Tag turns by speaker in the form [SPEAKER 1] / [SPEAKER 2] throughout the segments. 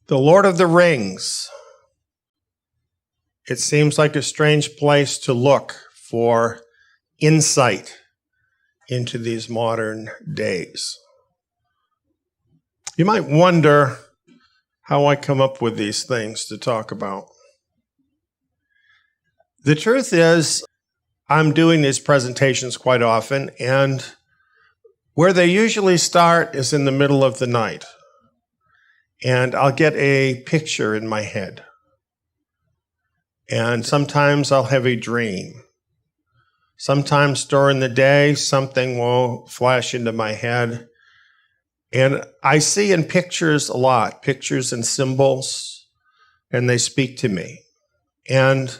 [SPEAKER 1] The Lord of the Rings. It seems like a strange place to look for insight into these modern days. You might wonder how I come up with these things to talk about. The truth is, I'm doing these presentations quite often, and where they usually start is in the middle of the night. And I'll get a picture in my head. And sometimes I'll have a dream. Sometimes during the day, something will flash into my head. And I see in pictures a lot, pictures and symbols, and they speak to me. And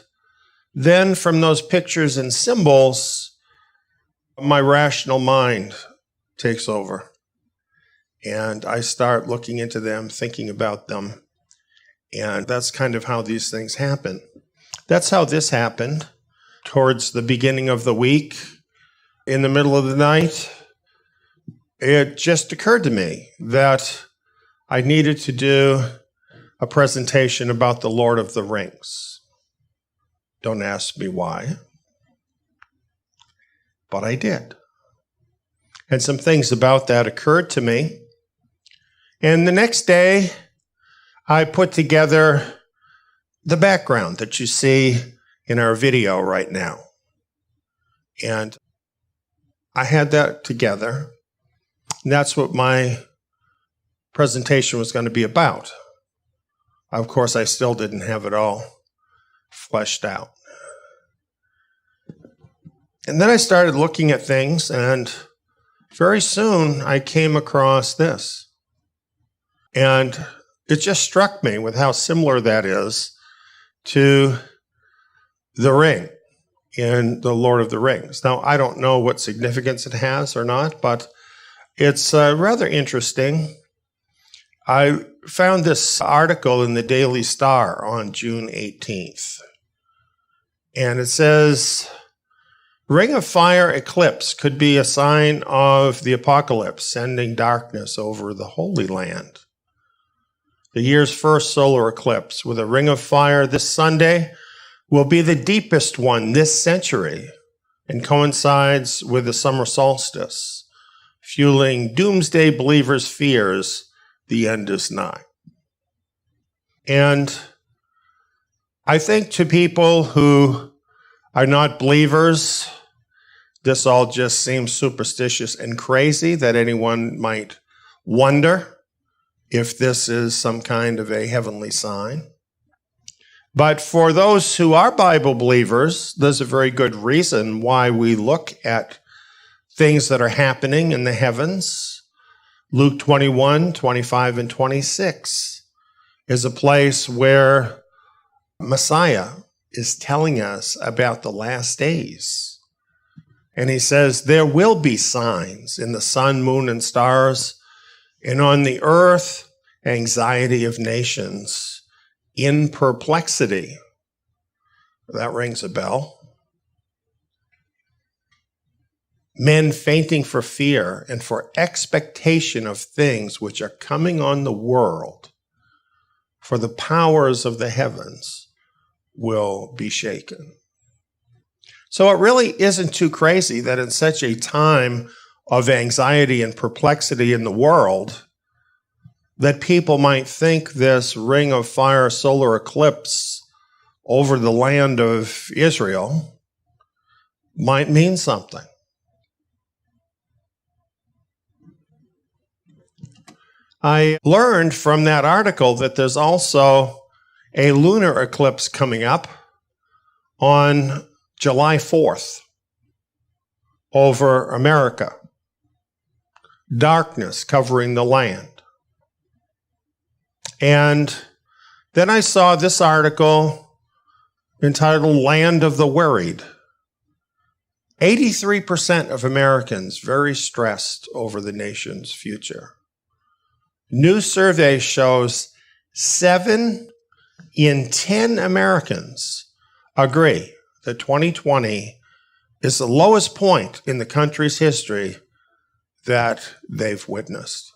[SPEAKER 1] then from those pictures and symbols, my rational mind takes over. And I start looking into them, thinking about them. And that's kind of how these things happen. That's how this happened. Towards the beginning of the week, in the middle of the night, it just occurred to me that I needed to do a presentation about the Lord of the Rings. Don't ask me why, but I did. And some things about that occurred to me. And the next day, I put together the background that you see in our video right now. And I had that together. And that's what my presentation was going to be about. Of course, I still didn't have it all fleshed out. And then I started looking at things, and very soon I came across this. And it just struck me with how similar that is to the ring in The Lord of the Rings. Now, I don't know what significance it has or not, but it's rather interesting. I found this article in the Daily Star on June 18th. And it says, Ring of Fire eclipse could be a sign of the apocalypse, sending darkness over the Holy Land. The year's first solar eclipse with a ring of fire this Sunday will be the deepest one this century and coincides with the summer solstice, fueling doomsday believers' fears the end is nigh. And I think to people who are not believers, this all just seems superstitious and crazy that anyone might wonder if this is some kind of a heavenly sign. But for those who are Bible believers, there's a very good reason why we look at things that are happening in the heavens. Luke 21, 25, and 26 is a place where Messiah is telling us about the last days. And he says, there will be signs in the sun, moon, and stars, and on the earth, anxiety of nations, in perplexity. That rings a bell. Men fainting for fear and for expectation of things which are coming on the world, for the powers of the heavens will be shaken. So it really isn't too crazy that in such a time of anxiety and perplexity in the world, that people might think this ring of fire solar eclipse over the land of Israel might mean something. I learned from that article that there's also a lunar eclipse coming up on July 4th over America. Darkness covering the land. And then I saw this article entitled Land of the Worried. 83% of Americans very stressed over the nation's future. New survey shows 7 in 10 Americans agree that 2020 is the lowest point in the country's history that they've witnessed.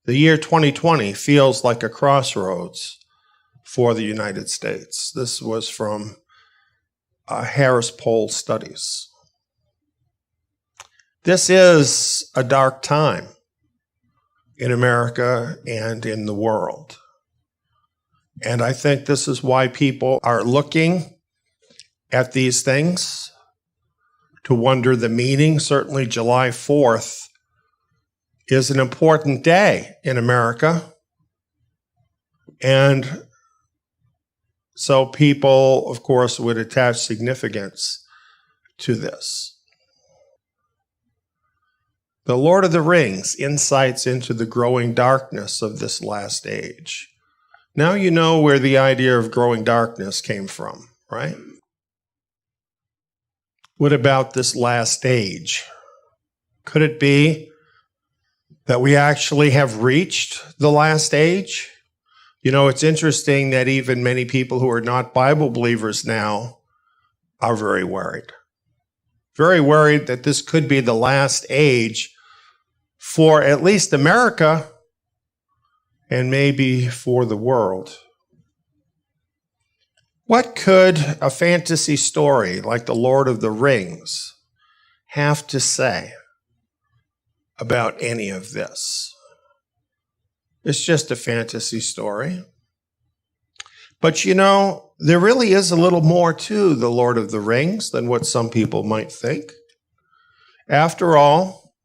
[SPEAKER 1] The year 2020 feels like a crossroads for the United States. This was from Harris Poll Studies. This is a dark time in America and in the world. And I think this is why people are looking at these things to wonder the meaning. Certainly July 4th is an important day in America. And so people, of course, would attach significance to this. The Lord of the Rings, insights into the growing darkness of this last age. Now you know where the idea of growing darkness came from, right? What about this last age? Could it be that we actually have reached the last age? You know, it's interesting that even many people who are not Bible believers now are very worried. Very worried that this could be the last age for at least America and maybe for the world. What could a fantasy story like The Lord of the Rings have to say about any of this? It's just a fantasy story. But you know, there really is a little more to The Lord of the Rings than what some people might think. After all,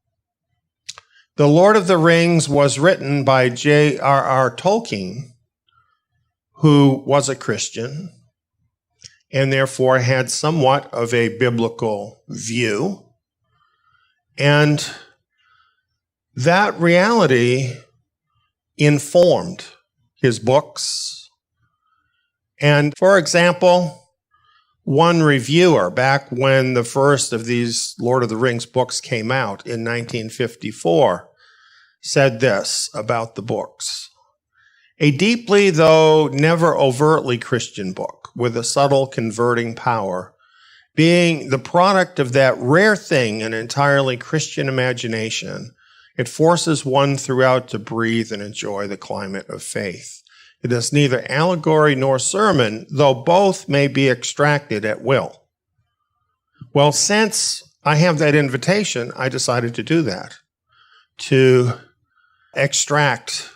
[SPEAKER 1] The Lord of the Rings was written by J.R.R. Tolkien, who was a Christian and therefore had somewhat of a biblical view. And that reality informed his books. And for example, one reviewer, back when the first of these Lord of the Rings books came out in 1954, said this about the books. A deeply, though never overtly Christian book with a subtle converting power, being the product of that rare thing, an entirely Christian imagination, it forces one throughout to breathe and enjoy the climate of faith. It is neither allegory nor sermon, though both may be extracted at will. Well, since I have that invitation, I decided to do that, to extract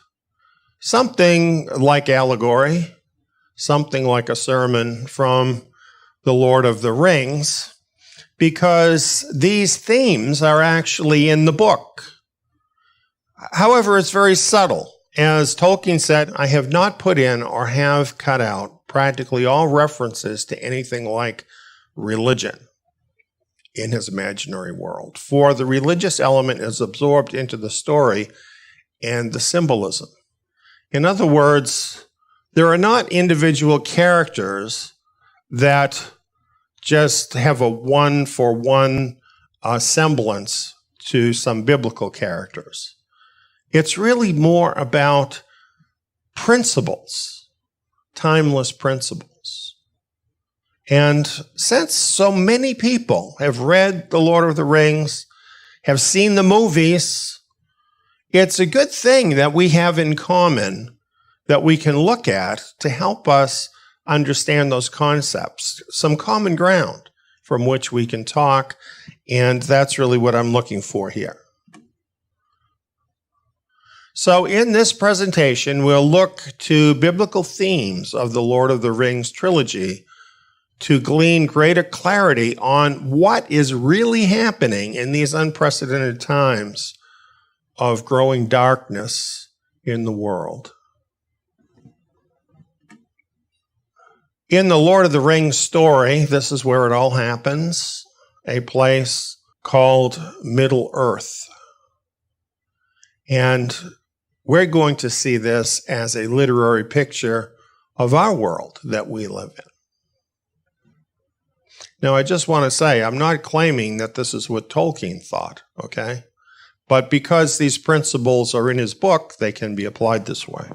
[SPEAKER 1] something like allegory, something like a sermon from The Lord of the Rings, because these themes are actually in the book. However, it's very subtle. As Tolkien said, I have not put in or have cut out practically all references to anything like religion in his imaginary world, for the religious element is absorbed into the story and the symbolism. In other words, there are not individual characters that just have a one-for-one semblance to some biblical characters. It's really more about principles, timeless principles. And since so many people have read The Lord of the Rings, have seen the movies, it's a good thing that we have in common that we can look at to help us understand those concepts, some common ground from which we can talk, and that's really what I'm looking for here. So in this presentation, we'll look to biblical themes of the Lord of the Rings trilogy to glean greater clarity on what is really happening in these unprecedented times of growing darkness in the world. In the Lord of the Rings story, this is where it all happens, a place called Middle-earth. And we're going to see this as a literary picture of our world that we live in. Now, I just want to say, I'm not claiming that this is what Tolkien thought, okay? But because these principles are in his book, they can be applied this way.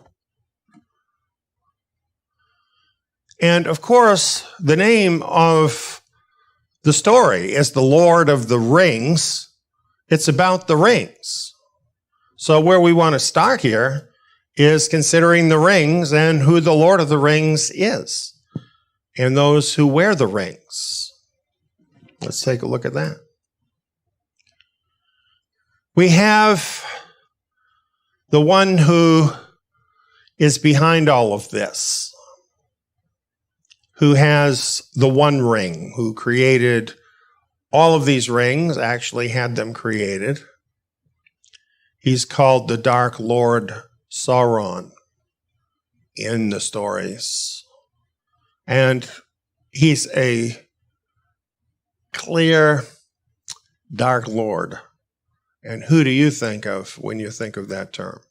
[SPEAKER 1] And of course, the name of the story is The Lord of the Rings. It's about the rings. So where we want to start here is considering the rings and who the Lord of the Rings is and those who wear the rings. Let's take a look at that. We have the one who is behind all of this, who has the one ring, who created all of these rings, actually had them created. He's called the Dark Lord Sauron in the stories. And he's a clear Dark Lord. And who do you think of when you think of that term?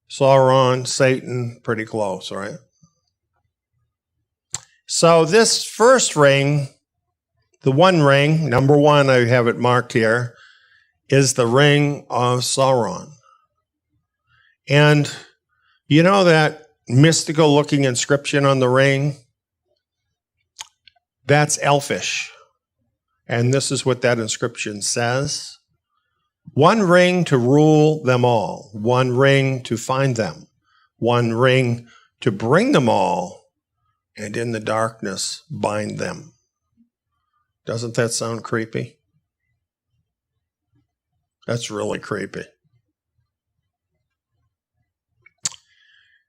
[SPEAKER 1] Sauron, Satan, pretty close, right? So this first ring, the one ring, number one, I have it marked here, is the ring of Sauron. And you know that mystical looking inscription on the ring? That's elfish. And this is what that inscription says. One ring to rule them all. One ring to find them. One ring to bring them all. And in the darkness, bind them. Doesn't that sound creepy? That's really creepy.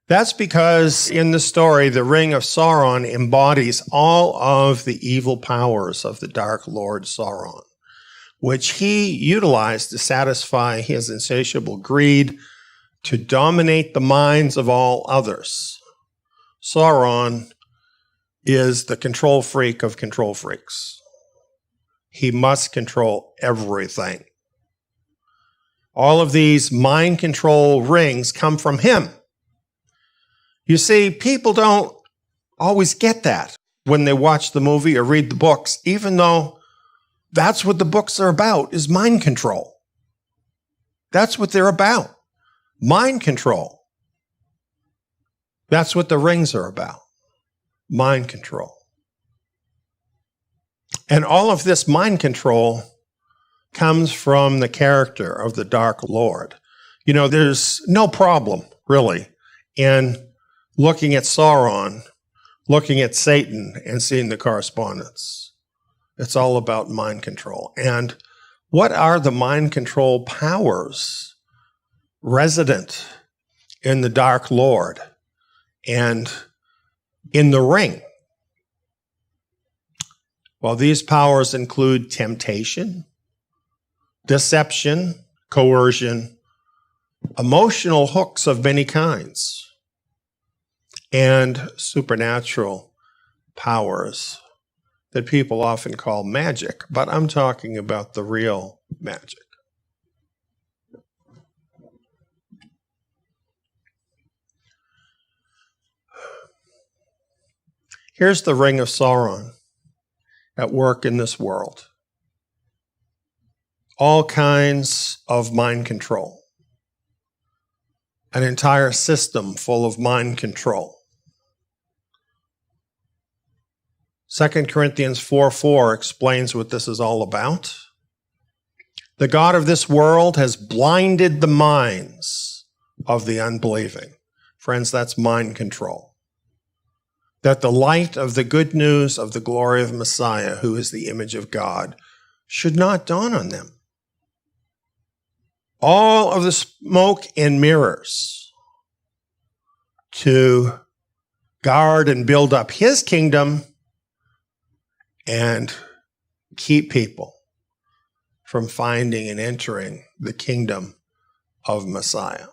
[SPEAKER 1] That's because in the story, the Ring of Sauron embodies all of the evil powers of the Dark Lord Sauron, which he utilized to satisfy his insatiable greed to dominate the minds of all others. Sauron is the control freak of control freaks. He must control everything. All of these mind control rings come from him. You see, people don't always get that when they watch the movie or read the books, even though that's what the books are about, is mind control. That's what they're about. Mind control. That's what the rings are about. Mind control. And all of this mind control comes from the character of the Dark Lord. You know, there's no problem, really, in looking at Sauron, looking at Satan, and seeing the correspondence. It's all about mind control. And what are the mind control powers resident in the Dark Lord and in the ring? Well, these powers include temptation, deception, coercion, emotional hooks of many kinds, and supernatural powers that people often call magic, but I'm talking about the real magic. Here's the Ring of Sauron at work in this world. All kinds of mind control. An entire system full of mind control. 2 Corinthians 4:4 explains what this is all about. The God of this world has blinded the minds of the unbelieving. Friends, that's mind control. That the light of the good news of the glory of Messiah, who is the image of God, should not dawn on them. All of the smoke and mirrors to guard and build up his kingdom and keep people from finding and entering the kingdom of Messiah.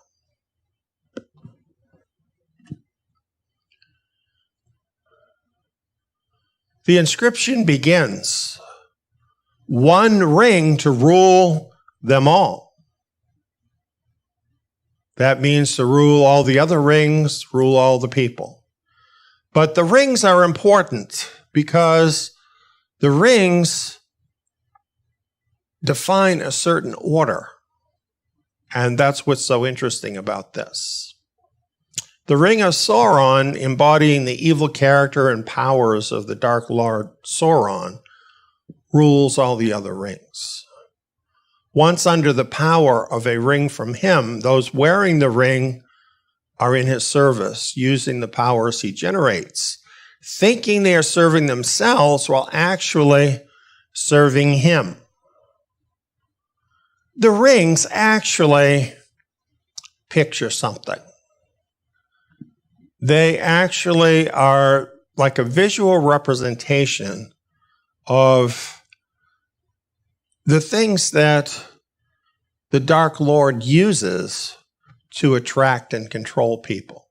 [SPEAKER 1] The inscription begins, one ring to rule them all. That means to rule all the other rings, rule all the people. But the rings are important because the rings define a certain order. And that's what's so interesting about this. The Ring of Sauron, embodying the evil character and powers of the Dark Lord Sauron, rules all the other rings. once under the power of a ring from him, those wearing the ring are in his service, using the powers he generates, thinking they are serving themselves while actually serving him. The rings actually picture something. They actually are like a visual representation of the things that the Dark Lord uses to attract and control people.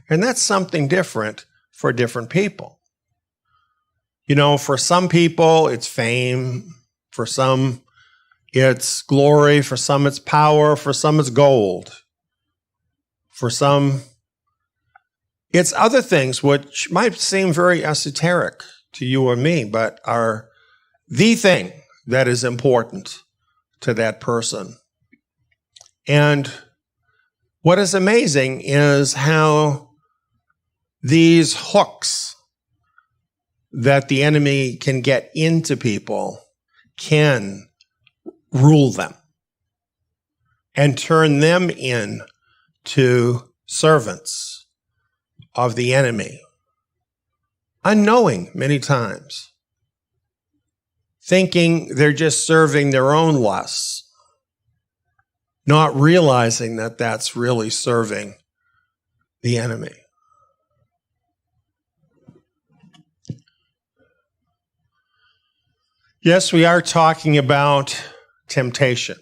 [SPEAKER 1] And that's something different for different people. You know, for some people, it's fame. For some, it's glory. For some, it's power. For some, it's gold. For some, it's other things which might seem very esoteric to you or me, but are the thing that is important to that person. And what is amazing is how these hooks that the enemy can get into people can rule them and turn them into servants of the enemy, unknowing many times, thinking they're just serving their own lusts, not realizing that that's really serving the enemy. Yes, we are talking about temptation.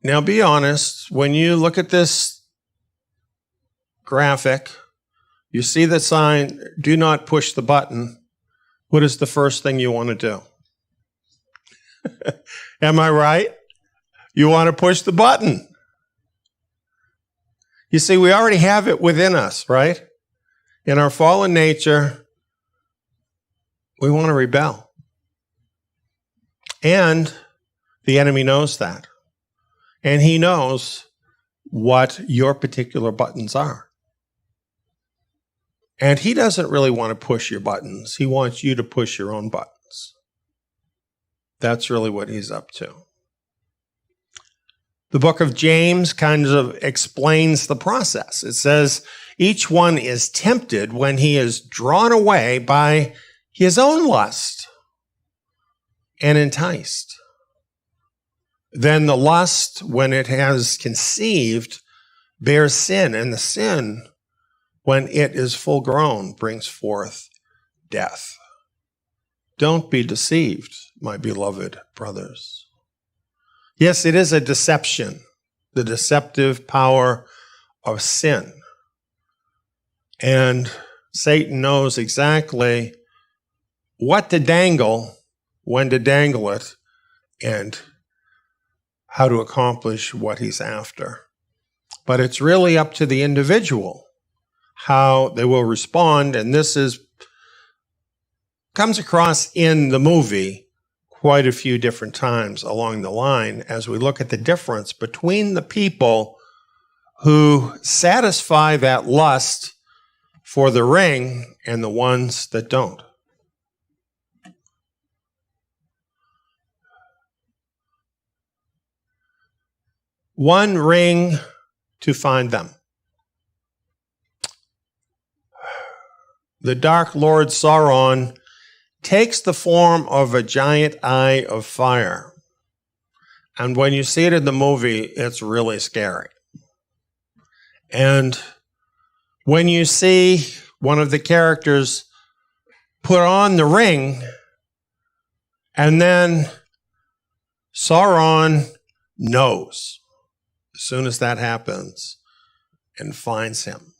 [SPEAKER 1] Now, be honest, when you look at this graphic, you see the sign, do not push the button. What is the first thing you want to do? Am I right? You want to push the button. You see, we already have it within us, right? In our fallen nature, we want to rebel. And the enemy knows that. And he knows what your particular buttons are. And he doesn't really want to push your buttons. He wants you to push your own buttons. That's really what he's up to. The book of James kind of explains the process. It says, each one is tempted when he is drawn away by his own lust and enticed. Then the lust, when it has conceived, bears sin, and the sin, when it is full grown, brings forth death. Don't be deceived, my beloved brothers. Yes, it is a deception, the deceptive power of sin. And Satan knows exactly what to dangle, when to dangle it, and how to accomplish what he's after. But it's really up to the individual how they will respond, and this comes across in the movie quite a few different times along the line as we look at the difference between the people who satisfy that lust for the ring and the ones that don't. One ring to find them. The Dark Lord Sauron takes the form of a giant eye of fire. And when you see it in the movie, it's really scary. And when you see one of the characters put on the ring, and then Sauron knows as soon as that happens and finds him.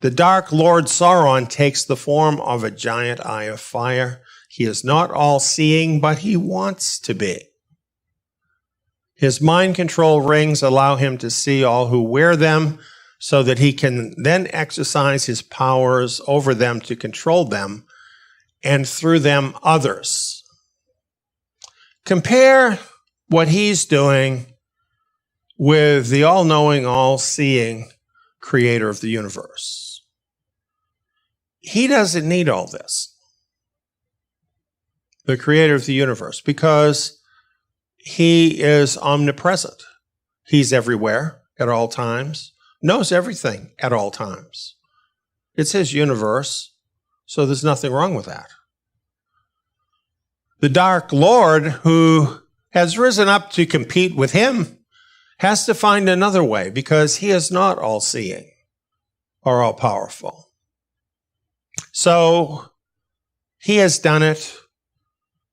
[SPEAKER 1] The Dark Lord Sauron takes the form of a giant eye of fire. He is not all-seeing, but he wants to be. His mind control rings allow him to see all who wear them so that he can then exercise his powers over them to control them and through them others. Compare what he's doing with the all-knowing, all-seeing creator of the universe. He doesn't need all this. the creator of the universe, because he is omnipresent. He's everywhere at all times, knows everything at all times. It's his universe, so there's nothing wrong with that. The Dark Lord, who has risen up to compete with him, has to find another way, because he is not all-seeing or all-powerful. So he has done it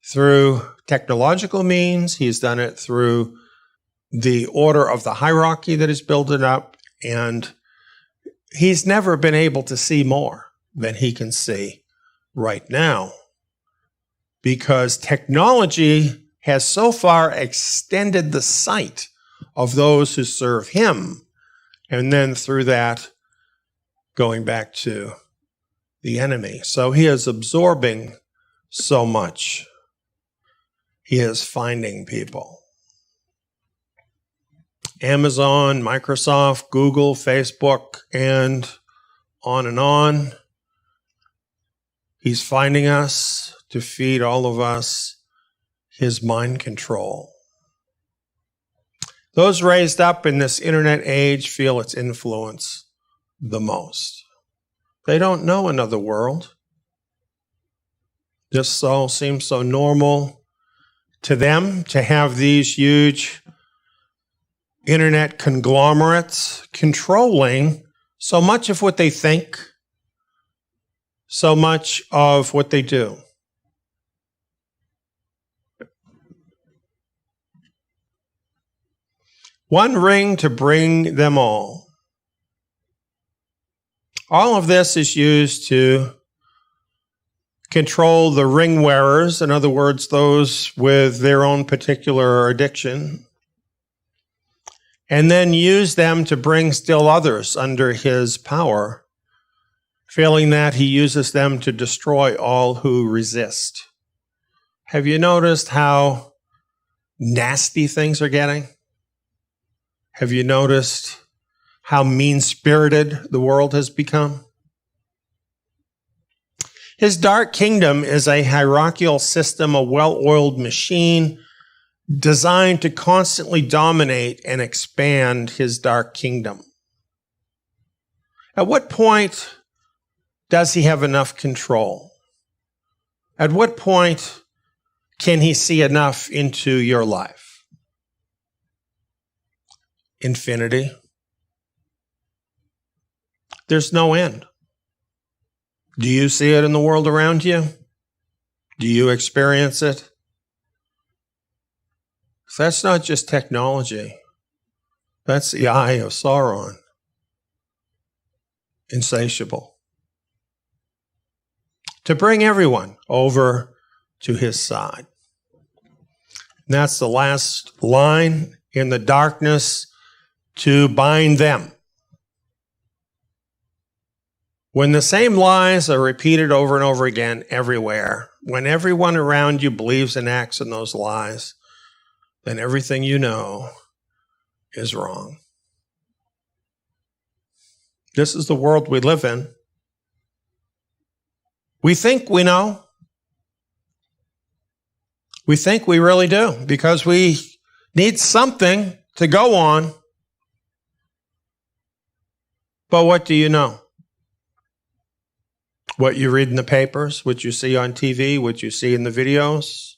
[SPEAKER 1] through technological means. He's done it through the order of the hierarchy that is building up, and he's never been able to see more than he can see right now, because technology has so far extended the sight of those who serve him, and then through that, going back to the enemy. So he is absorbing so much. He is finding people. Amazon, Microsoft, Google, Facebook, and on and on. He's finding us to feed all of us his mind control. Those raised up in this internet age feel its influence the most. They don't know another world. This so seems so normal to them to have these huge internet conglomerates controlling so much of what they think, so much of what they do. One ring to bring them all. All of this is used to control the ring wearers, in other words, those with their own particular addiction, and then use them to bring still others under his power, feeling that he uses them to destroy all who resist. Have you noticed how nasty things are getting? Have you noticed how mean-spirited the world has become? His dark kingdom is a hierarchical system, a well-oiled machine designed to constantly dominate and expand his dark kingdom. At what point does he have enough control? At what point can he see enough into your life? Infinity. There's no end. Do you see it in the world around you? Do you experience it? That's not just technology. That's the eye of Sauron. Insatiable. To bring everyone over to his side. And that's the last line. In the darkness, to bind them. When the same lies are repeated over and over again everywhere, when everyone around you believes and acts in those lies, then everything you know is wrong. This is the world we live in. We think we know. We think we really do, because we need something to go on. But what do you know? What you read in the papers, what you see on TV, what you see in the videos.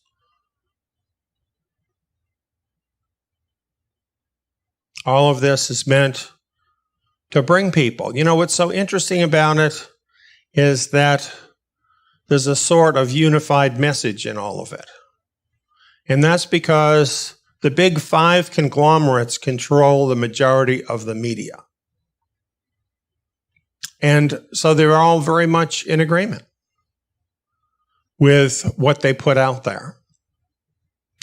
[SPEAKER 1] All of this is meant to bring people. You know, what's so interesting about it is that there's a sort of unified message in all of it. And that's because the big five conglomerates control the majority of the media. And so they're all very much in agreement with what they put out there.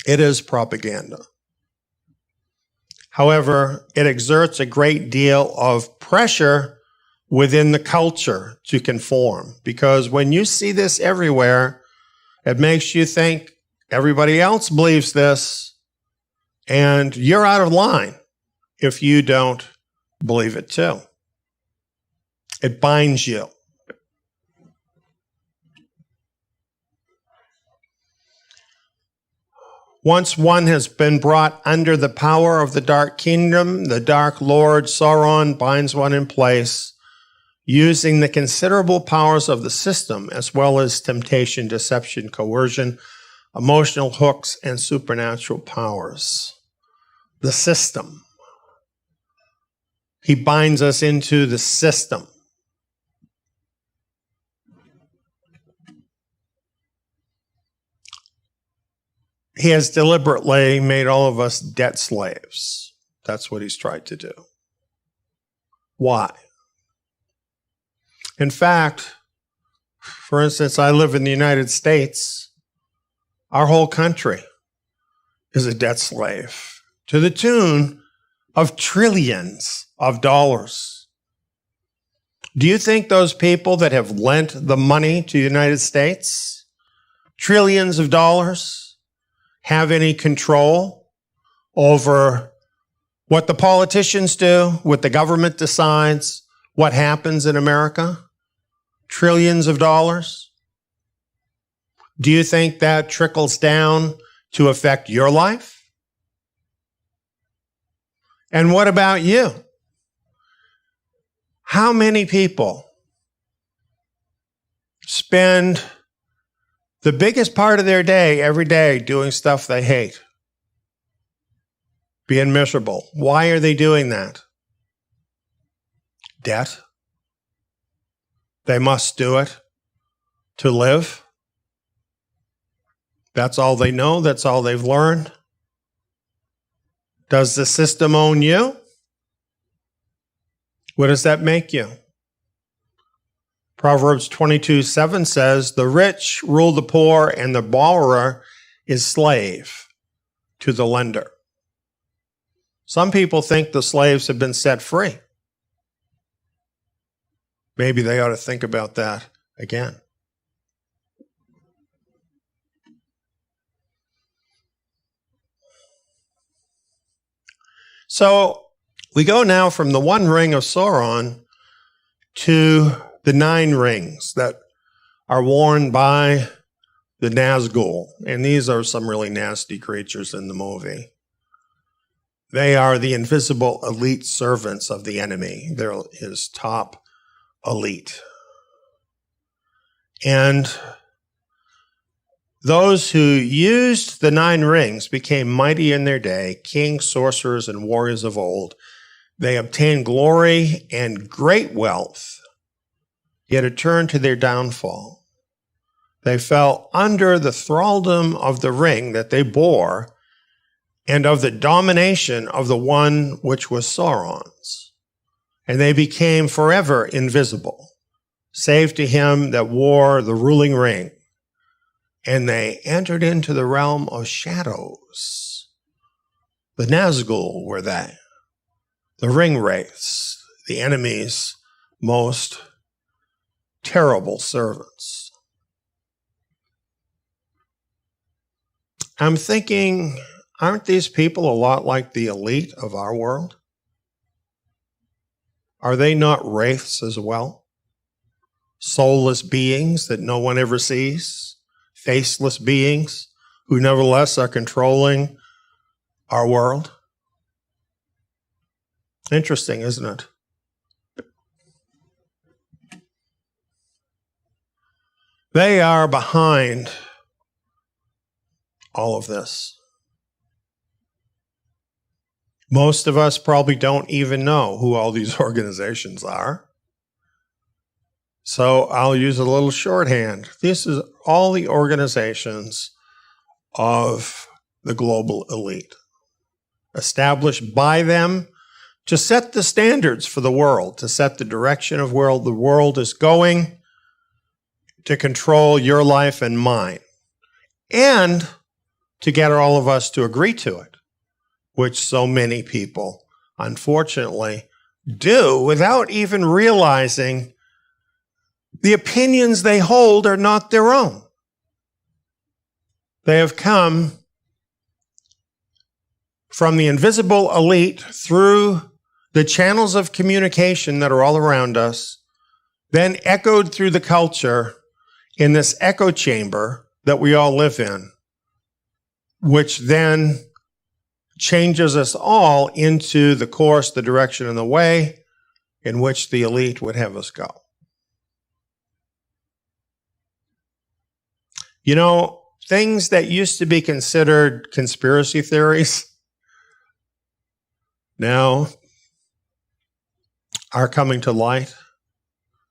[SPEAKER 1] It is propaganda. However, it exerts a great deal of pressure within the culture to conform, because when you see this everywhere, it makes you think everybody else believes this, and you're out of line if you don't believe it too. It binds you. Once one has been brought under the power of the Dark Kingdom, the Dark Lord Sauron binds one in place, using the considerable powers of the system, as well as temptation, deception, coercion, emotional hooks, and supernatural powers. The system. He binds us into the system. He has deliberately made all of us debt slaves. That's what he's tried to do. Why? In fact, for instance, I live in the United States. Our whole country is a debt slave to the tune of trillions of dollars. Do you think those people that have lent the money to the United States, trillions of dollars, have any control over what the politicians do, what the government decides, what happens in America? Trillions of dollars? Do you think that trickles down to affect your life? And what about you? How many people spend the biggest part of their day every day doing stuff they hate? Being miserable. Why are they doing that? Debt. They must do it to live. That's all they know. That's all they've learned. Does the system own you? What does that make you? Proverbs 22:7 says, "The rich rule the poor, and the borrower is slave to the lender." Some people think the slaves have been set free. Maybe they ought to think about that again. So we go now from the one ring of Sauron to the 9 rings that are worn by the Nazgul. And these are some really nasty creatures in the movie. They are the invisible elite servants of the enemy. They're his top elite. And those who used the 9 rings became mighty in their day, kings, sorcerers, and warriors of old. They obtained glory and great wealth, yet it turned to their downfall. They fell under the thraldom of the ring that they bore and of the domination of the one which was Sauron's. And they became forever invisible, save to him that wore the ruling ring. And they entered into the realm of shadows. The Nazgul were they, the ring wraiths, the enemy's most terrible servants. I'm thinking, aren't these people a lot like the elite of our world? Are they not wraiths as well? Soulless beings that no one ever sees? Faceless beings who nevertheless are controlling our world? Interesting, isn't it? They are behind all of this. Most of us probably don't even know who all these organizations are. So I'll use a little shorthand. This is all the organizations of the global elite, established by them to set the standards for the world, to set the direction of where the world is going, to control your life and mine, and to get all of us to agree to it, which so many people, unfortunately, do without even realizing the opinions they hold are not their own. They have come from the invisible elite through the channels of communication that are all around us, then echoed through the culture in this echo chamber that we all live in. which then changes us all into the course, the direction, and the way in which the elite would have us go. You know, things that used to be considered conspiracy theories now are coming to light,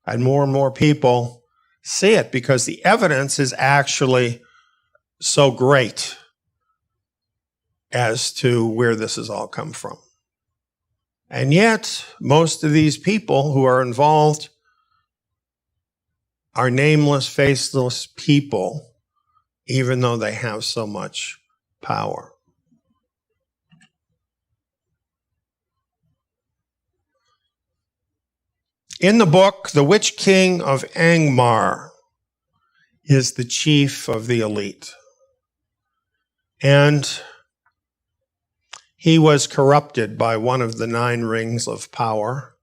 [SPEAKER 1] and more people see it because the evidence is actually so great as to where this has all come from. And yet, most of these people who are involved are nameless, faceless people, even though they have so much power. In the book, the Witch King of Angmar is the chief of the elite. And he was corrupted by one of the 9 rings of power.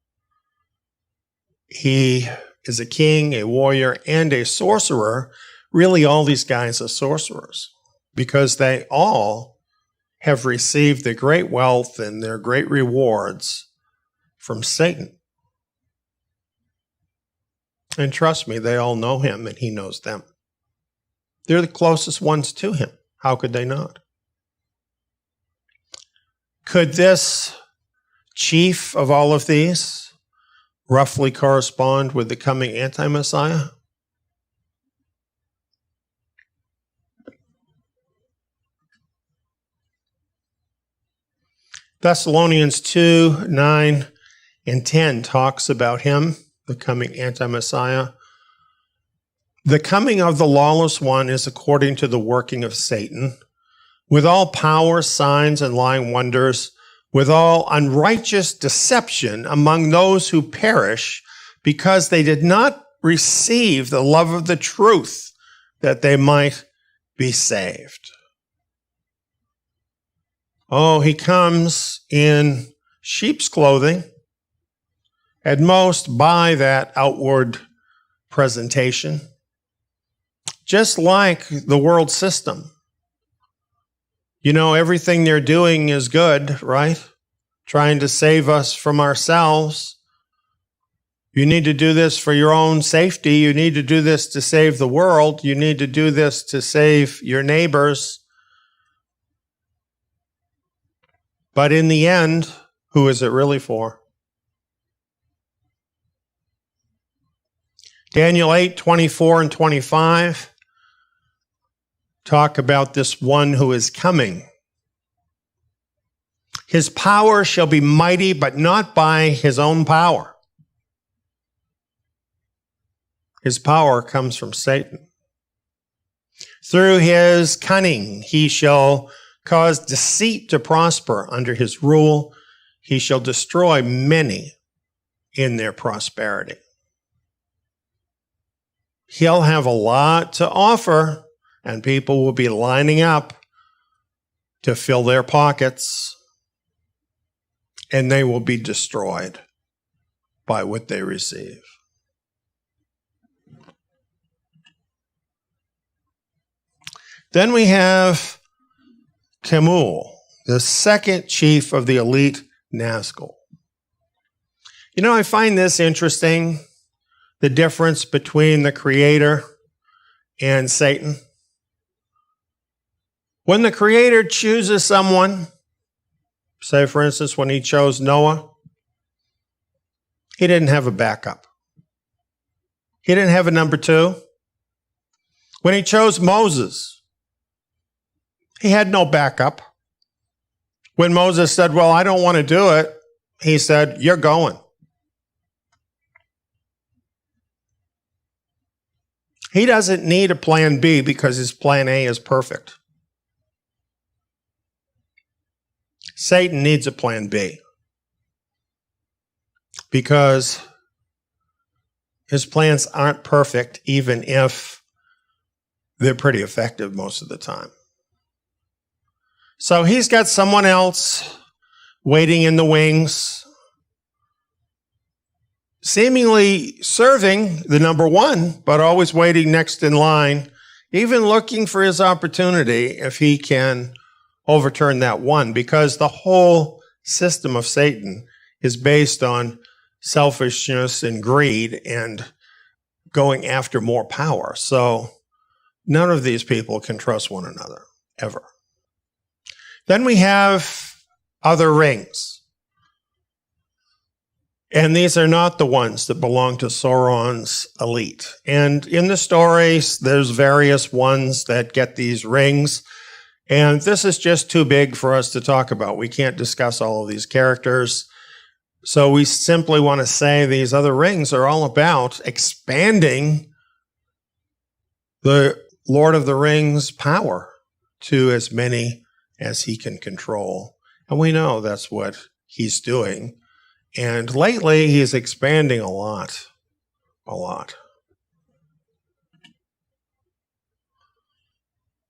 [SPEAKER 1] He is a king, a warrior, and a sorcerer. Really, all these guys are sorcerers because they all have received their great wealth and their great rewards from Satan. And trust me, they all know him and he knows them. They're the closest ones to him. How could they not? Could this chief of all of these roughly correspond with the coming anti-Messiah? Thessalonians 2, 9, and 10 talks about him, the coming anti-Messiah. The coming of the lawless one is according to the working of Satan, with all power, signs, and lying wonders, with all unrighteous deception among those who perish, because they did not receive the love of the truth, that they might be saved. Oh, he comes in sheep's clothing, at most by that outward presentation, just like the world system. You know, everything they're doing is good, right? Trying to save us from ourselves. You need to do this for your own safety. You need to do this to save the world. You need to do this to save your neighbors. But in the end, who is it really for? Daniel 8, 24 and 25 talk about this one who is coming. His power shall be mighty, but not by his own power. His power comes from Satan. Through his cunning, he shall cause deceit to prosper under his rule. He shall destroy many in their prosperity. He'll have a lot to offer, and people will be lining up to fill their pockets, and they will be destroyed by what they receive. Then we have Kemul, the second chief of the elite Nazgul. You know, I find this interesting, the difference between the Creator and Satan. When the Creator chooses someone, say for instance when he chose Noah, he didn't have a backup. He didn't have a number 2. When he chose Moses, he had no backup. When Moses said, well, I don't want to do it, he said, you're going. He doesn't need a plan B because his plan A is perfect. Satan needs a plan B because his plans aren't perfect, even if they're pretty effective most of the time. So he's got someone else waiting in the wings, seemingly serving the number 1, but always waiting next in line even looking for his opportunity if he can overturn that one, because the whole system of Satan is based on selfishness and greed and going after more power. So none of these people can trust one another, ever. Then we have other rings. And these are not the ones that belong to Sauron's elite. And in the stories, there's various ones that get these rings. And this is just too big for us to talk about. We can't discuss all of these characters. So we simply want to say these other rings are all about expanding the Lord of the Rings power to as many as he can control. And we know that's what he's doing. And lately, he's expanding a lot.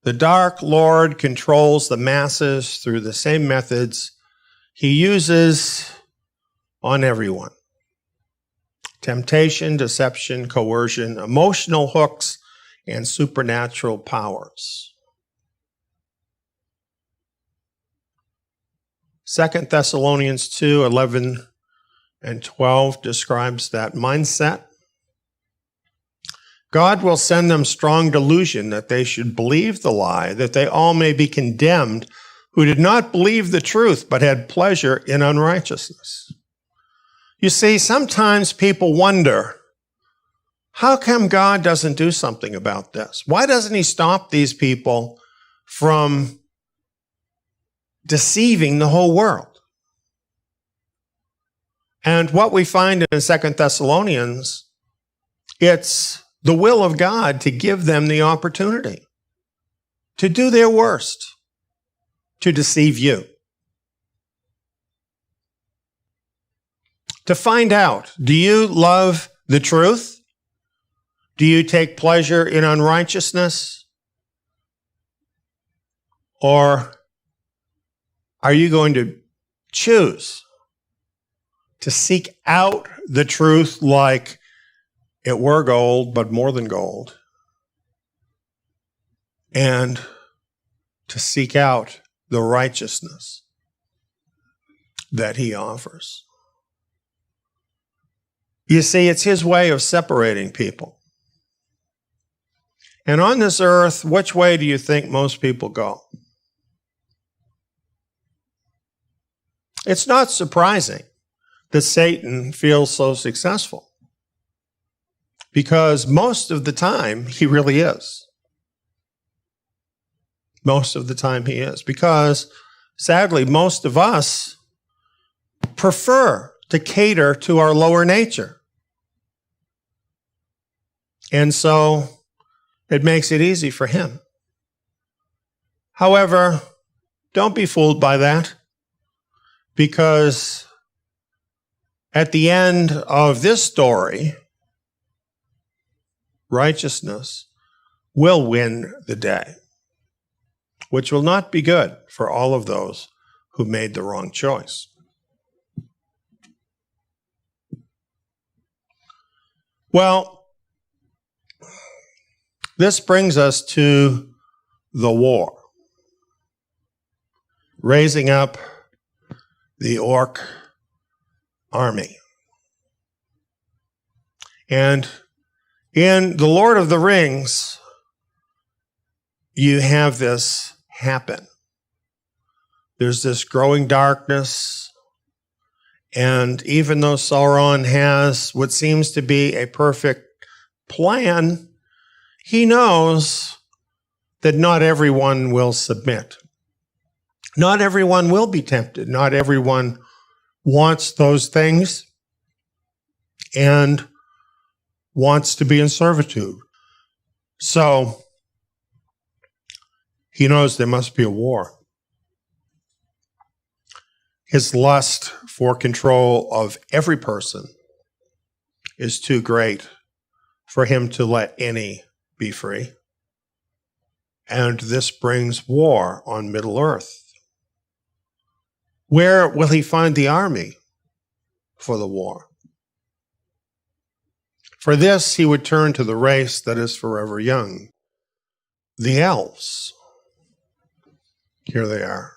[SPEAKER 1] The Dark Lord controls the masses through the same methods he uses on everyone. Temptation, deception, coercion, emotional hooks, and supernatural powers. 2 Thessalonians 2:11 and 12 describes that mindset. God will send them strong delusion that they should believe the lie, that they all may be condemned who did not believe the truth but had pleasure in unrighteousness. You see, sometimes people wonder, how come God doesn't do something about this? Why doesn't he stop these people from deceiving the whole world? And what we find in 2 Thessalonians, it's the will of God to give them the opportunity to do their worst, to deceive you. To find out, do you love the truth? Do you take pleasure in unrighteousness? Or are you going to choose to seek out the truth like it were gold, but more than gold, and to seek out the righteousness that he offers? You see, it's his way of separating people. And on this earth, which way do you think most people go? It's not surprising that Satan feels so successful, because most of the time he really is. Most of the time he is. Because, sadly, most of us prefer to cater to our lower nature. And so it makes it easy for him. However, don't be fooled by that, because at the end of this story, righteousness will win the day, which will not be good for all of those who made the wrong choice. Well, this brings us to the war, raising up the orc army. And in The Lord of the Rings, you have this happen. There's this growing darkness, and even though Sauron has what seems to be a perfect plan, he knows that not everyone will submit. Not everyone will be tempted. Not everyone wants those things and wants to be in servitude. So he knows there must be a war. His lust for control of every person is too great for him to let any be free. And this brings war on Middle-earth. Where will he find the army for the war? For this, he would turn to the race that is forever young, the elves. Here they are.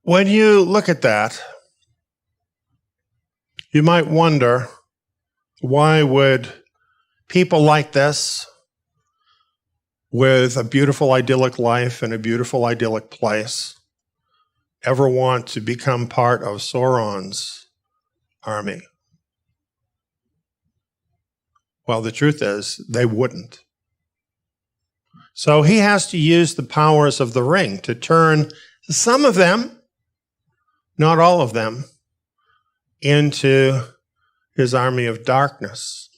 [SPEAKER 1] When you look at that, you might wonder, why would people like this, with a beautiful idyllic life and a beautiful idyllic place, ever want to become part of Sauron's army? Well, the truth is, they wouldn't. So he has to use the powers of the ring to turn some of them, not all of them, into his army of darkness.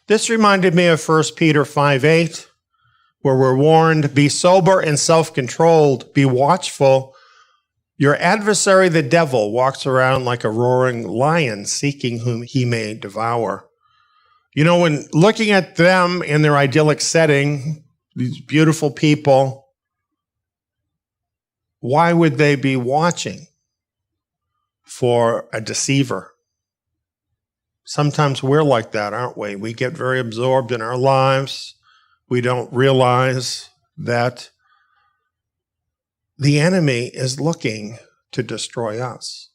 [SPEAKER 1] This reminded me of 1 Peter 5:8, where we're warned, be sober and self-controlled, be watchful. Your adversary, the devil, walks around like a roaring lion, seeking whom he may devour. You know, when looking at them in their idyllic setting, these beautiful people, why would they be watching for a deceiver? Sometimes we're like that, aren't we? We get very absorbed in our lives. We don't realize that the enemy is looking to destroy us.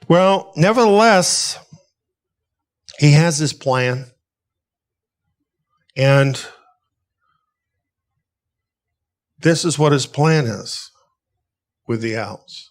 [SPEAKER 1] Well, nevertheless, he has his plan. And this is what his plan is with the elves.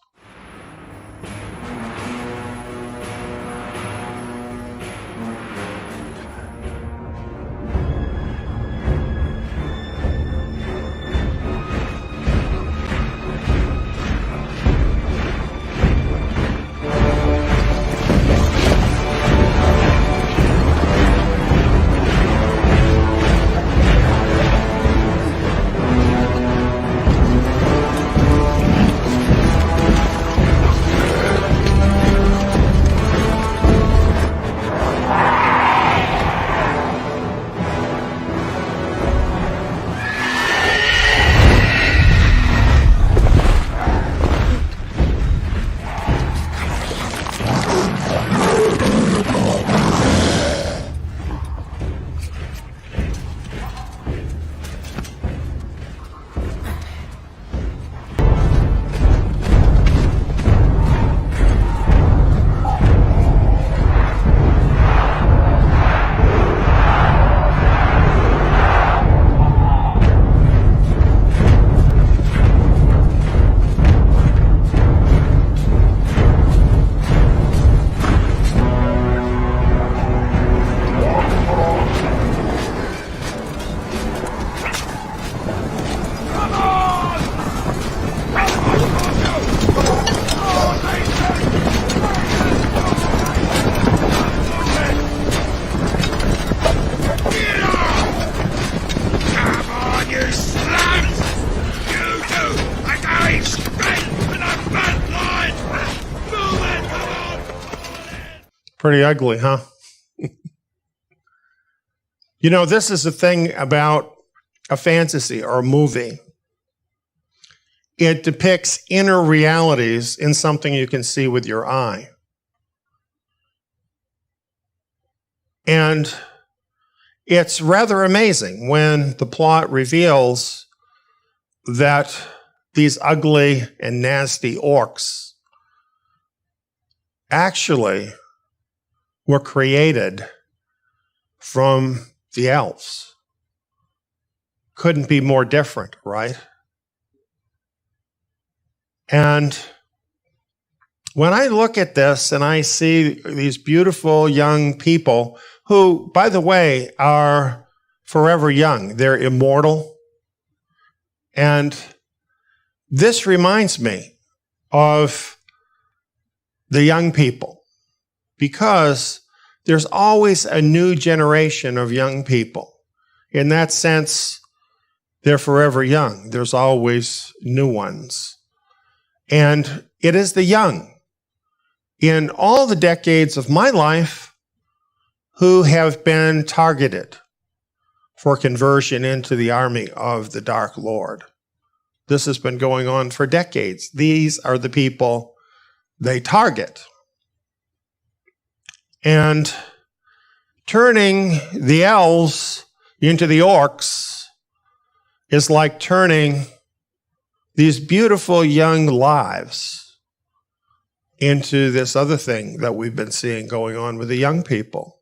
[SPEAKER 1] Pretty ugly, huh? You know, this is the thing about a fantasy or a movie. It depicts inner realities in something you can see with your eye. And it's rather amazing when the plot reveals that these ugly and nasty orcs actually were created from the elves. Couldn't be more different, right? And when I look at this and I see these beautiful young people who, by the way, are forever young, they're immortal. And this reminds me of the young people, because there's always a new generation of young people. In that sense, they're forever young. There's always new ones. And it is the young, in all the decades of my life, who have been targeted for conversion into the army of the Dark Lord. This has been going on for decades. These are the people they target. And turning the elves into the orcs is like turning these beautiful young lives into this other thing that we've been seeing going on with the young people.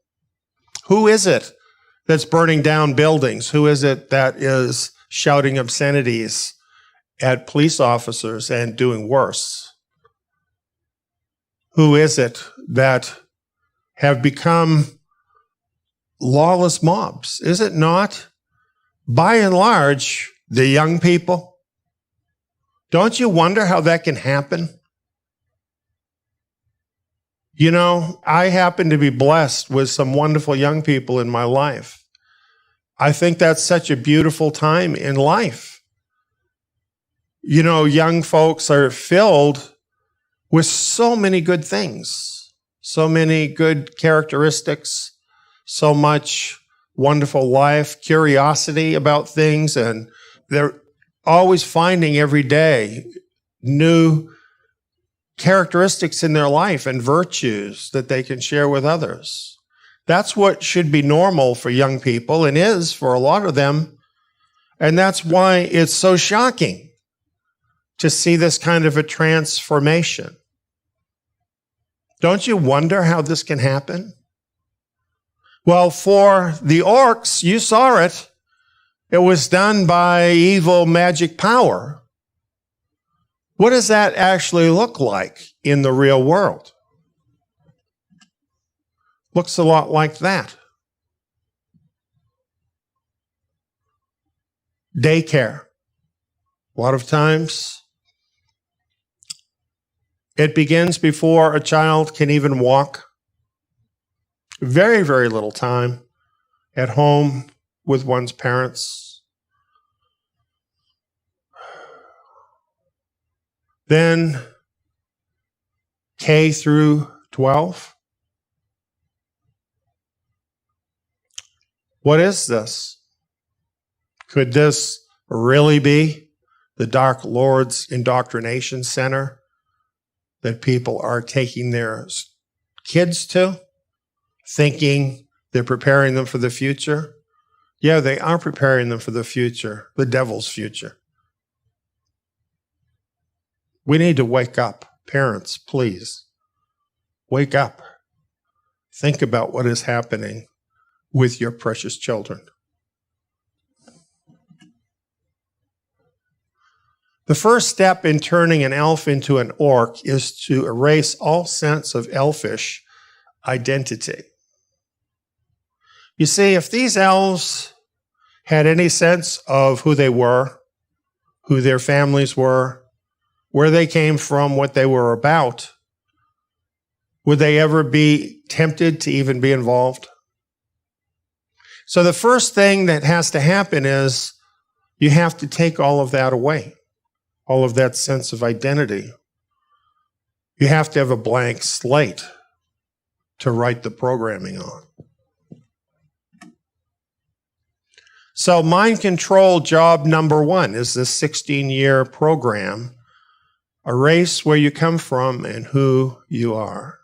[SPEAKER 1] Who is it that's burning down buildings? Who is it that is shouting obscenities at police officers and doing worse? Who is it that have become lawless mobs? Is it not, by and large, the young people? Don't you wonder how that can happen? You know, I happen to be blessed with some wonderful young people in my life. I think that's such a beautiful time in life. You know, young folks are filled with so many good things, so many good characteristics, so much wonderful life, curiosity about things, and they're always finding every day new characteristics in their life and virtues that they can share with others. That's what should be normal for young people, and is for a lot of them. And that's why it's so shocking to see this kind of a transformation. Don't you wonder how this can happen? Well, for the orcs, you saw it. It was done by evil magic power. What does that actually look like in the real world? Looks a lot like that. Daycare. A lot of times, it begins before a child can even walk. Very, very little time at home with one's parents. Then K through 12. What is this? Could this really be the Dark Lord's indoctrination center that people are taking their kids to, thinking they're preparing them for the future? Yeah, they are preparing them for the future, the devil's future. We need to wake up. Parents, please, wake up. Think about what is happening with your precious children. The first step in turning an elf into an orc is to erase all sense of elfish identity. You see, if these elves had any sense of who they were, who their families were, where they came from, what they were about, would they ever be tempted to even be involved? So the first thing that has to happen is you have to take all of that away, all of that sense of identity. You have to have a blank slate to write the programming on. So mind control job number 1 is this 16-year program. Erase where you come from and who you are.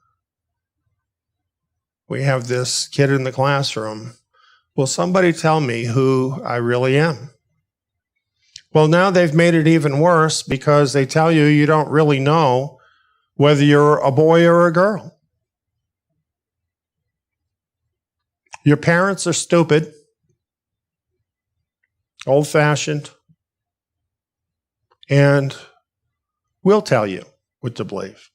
[SPEAKER 1] We have this kid in the classroom. Will somebody tell me who I really am? Well, now they've made it even worse because they tell you you don't really know whether you're a boy or a girl. Your parents are stupid, old-fashioned, and we'll tell you what to believe.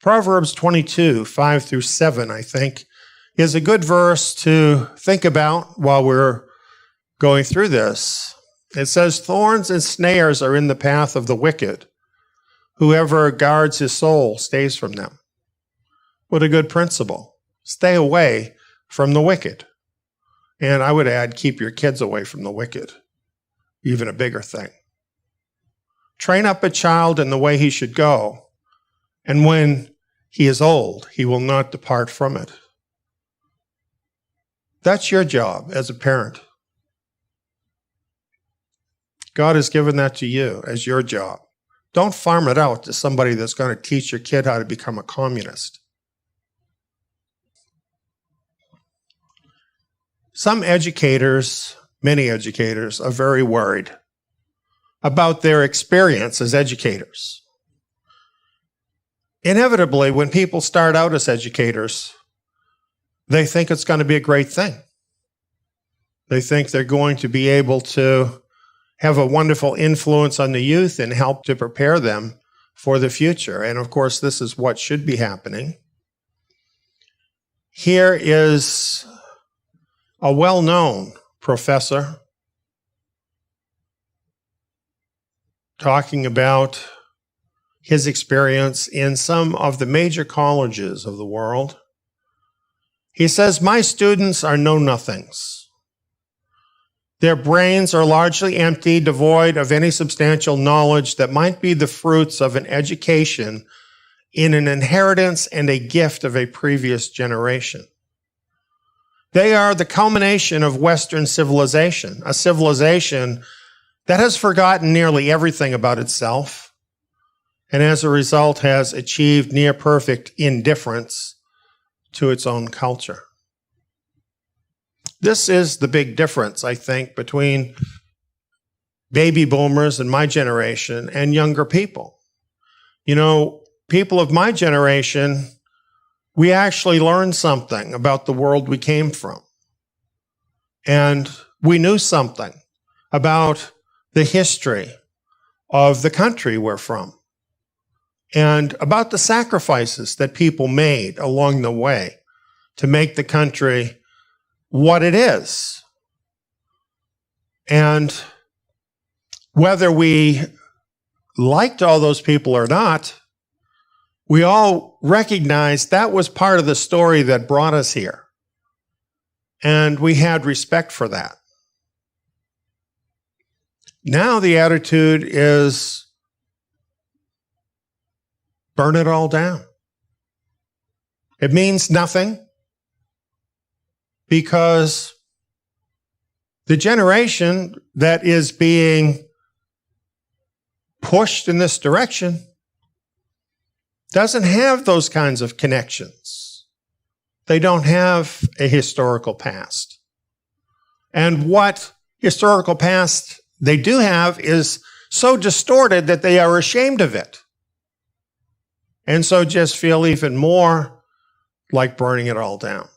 [SPEAKER 1] Proverbs 22, 5 through 7, I think, is a good verse to think about while we're going through this. It says, "Thorns and snares are in the path of the wicked. Whoever guards his soul stays from them." What a good principle. Stay away from the wicked. And I would add, keep your kids away from the wicked. Even a bigger thing. Train up a child in the way he should go, and when he is old, he will not depart from it. That's your job as a parent. God has given that to you as your job. Don't farm it out to somebody that's going to teach your kid how to become a communist. Some educators, many educators, are very worried about their experience as educators. Inevitably, when people start out as educators, they think it's going to be a great thing. They think they're going to be able to have a wonderful influence on the youth and help to prepare them for the future. And of course, this is what should be happening. Here is a well-known professor talking about his experience in some of the major colleges of the world. He says, "My students are know-nothings. Their brains are largely empty, devoid of any substantial knowledge that might be the fruits of an education in an inheritance and a gift of a previous generation. They are the culmination of Western civilization, a civilization that has forgotten nearly everything about itself, and as a result has achieved near-perfect indifference to its own culture." This is the big difference, I think, between baby boomers and my generation and younger people. You know, people of my generation, we actually learned something about the world we came from. And we knew something about the history of the country we're from and about the sacrifices that people made along the way to make the country what it is. And whether we liked all those people or not, we all recognized that was part of the story that brought us here. And we had respect for that. Now the attitude is burn it all down. It means nothing because the generation that is being pushed in this direction doesn't have those kinds of connections. They don't have a historical past. And what historical past they do have is so distorted that they are ashamed of it. And so just feel even more like burning it all down.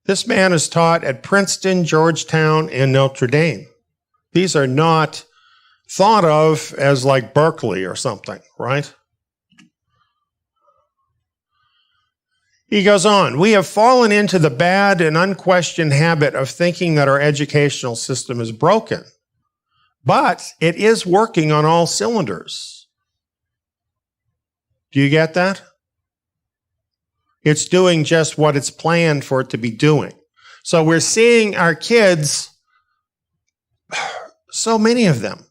[SPEAKER 1] This man is taught at Princeton, Georgetown, and Notre Dame. These are not thought of as like Berkeley or something, right? He goes on, "We have fallen into the bad and unquestioned habit of thinking that our educational system is broken, but it is working on all cylinders." Do you get that? It's doing just what it's planned for it to be doing. So we're seeing our kids, so many of them,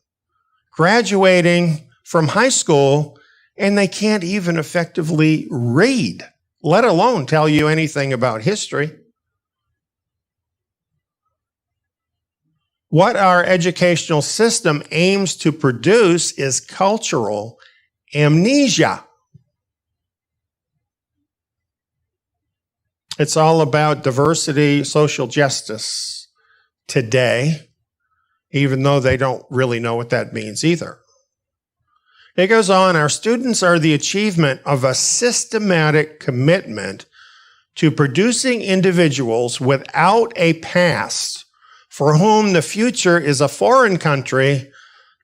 [SPEAKER 1] graduating from high school, and they can't even effectively read, let alone tell you anything about history. What our educational system aims to produce is cultural amnesia. It's all about diversity, social justice today, even though they don't really know what that means either. It goes on, our students are the achievement of a systematic commitment to producing individuals without a past, for whom the future is a foreign country,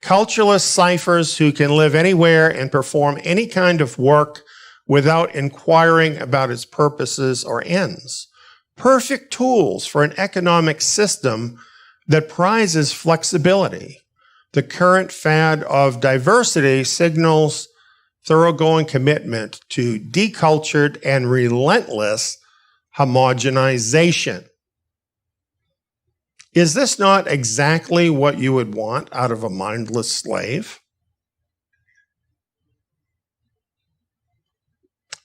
[SPEAKER 1] cultureless ciphers who can live anywhere and perform any kind of work without inquiring about its purposes or ends. Perfect tools for an economic system that prizes flexibility. The current fad of diversity signals thoroughgoing commitment to decultured and relentless homogenization. Is this not exactly what you would want out of a mindless slave?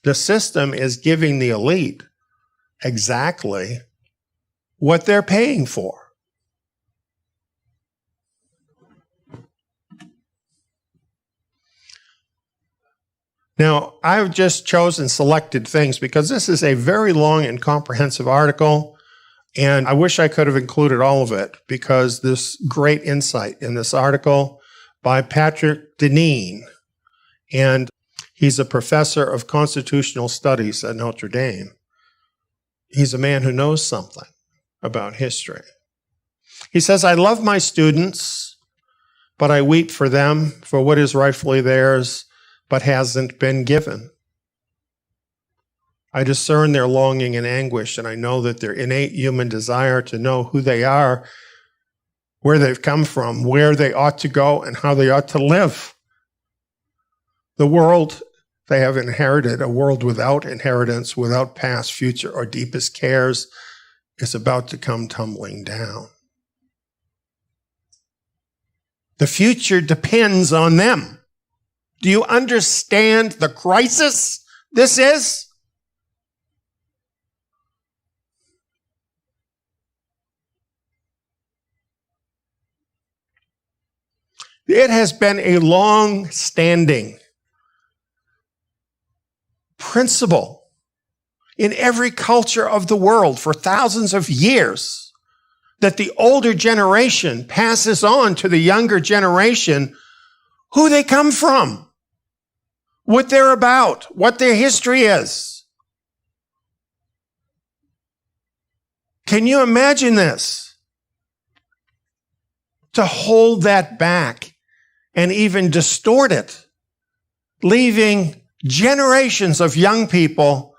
[SPEAKER 1] The system is giving the elite exactly what they're paying for. Now, I've just chosen selected things because this is a very long and comprehensive article, and I wish I could have included all of it because there's great insight in this article by Patrick Deneen, and he's a professor of constitutional studies at Notre Dame. He's a man who knows something about history. He says, I love my students, but I weep for them for what is rightfully theirs, but hasn't been given. I discern their longing and anguish, and I know that their innate human desire to know who they are, where they've come from, where they ought to go, and how they ought to live. The world they have inherited, a world without inheritance, without past, future, or deepest cares, is about to come tumbling down. The future depends on them. Do you understand the crisis this is? It has been a long-standing principle in every culture of the world for thousands of years that the older generation passes on to the younger generation who they come from, what they're about, what their history is. Can you imagine this? To hold that back and even distort it, leaving generations of young people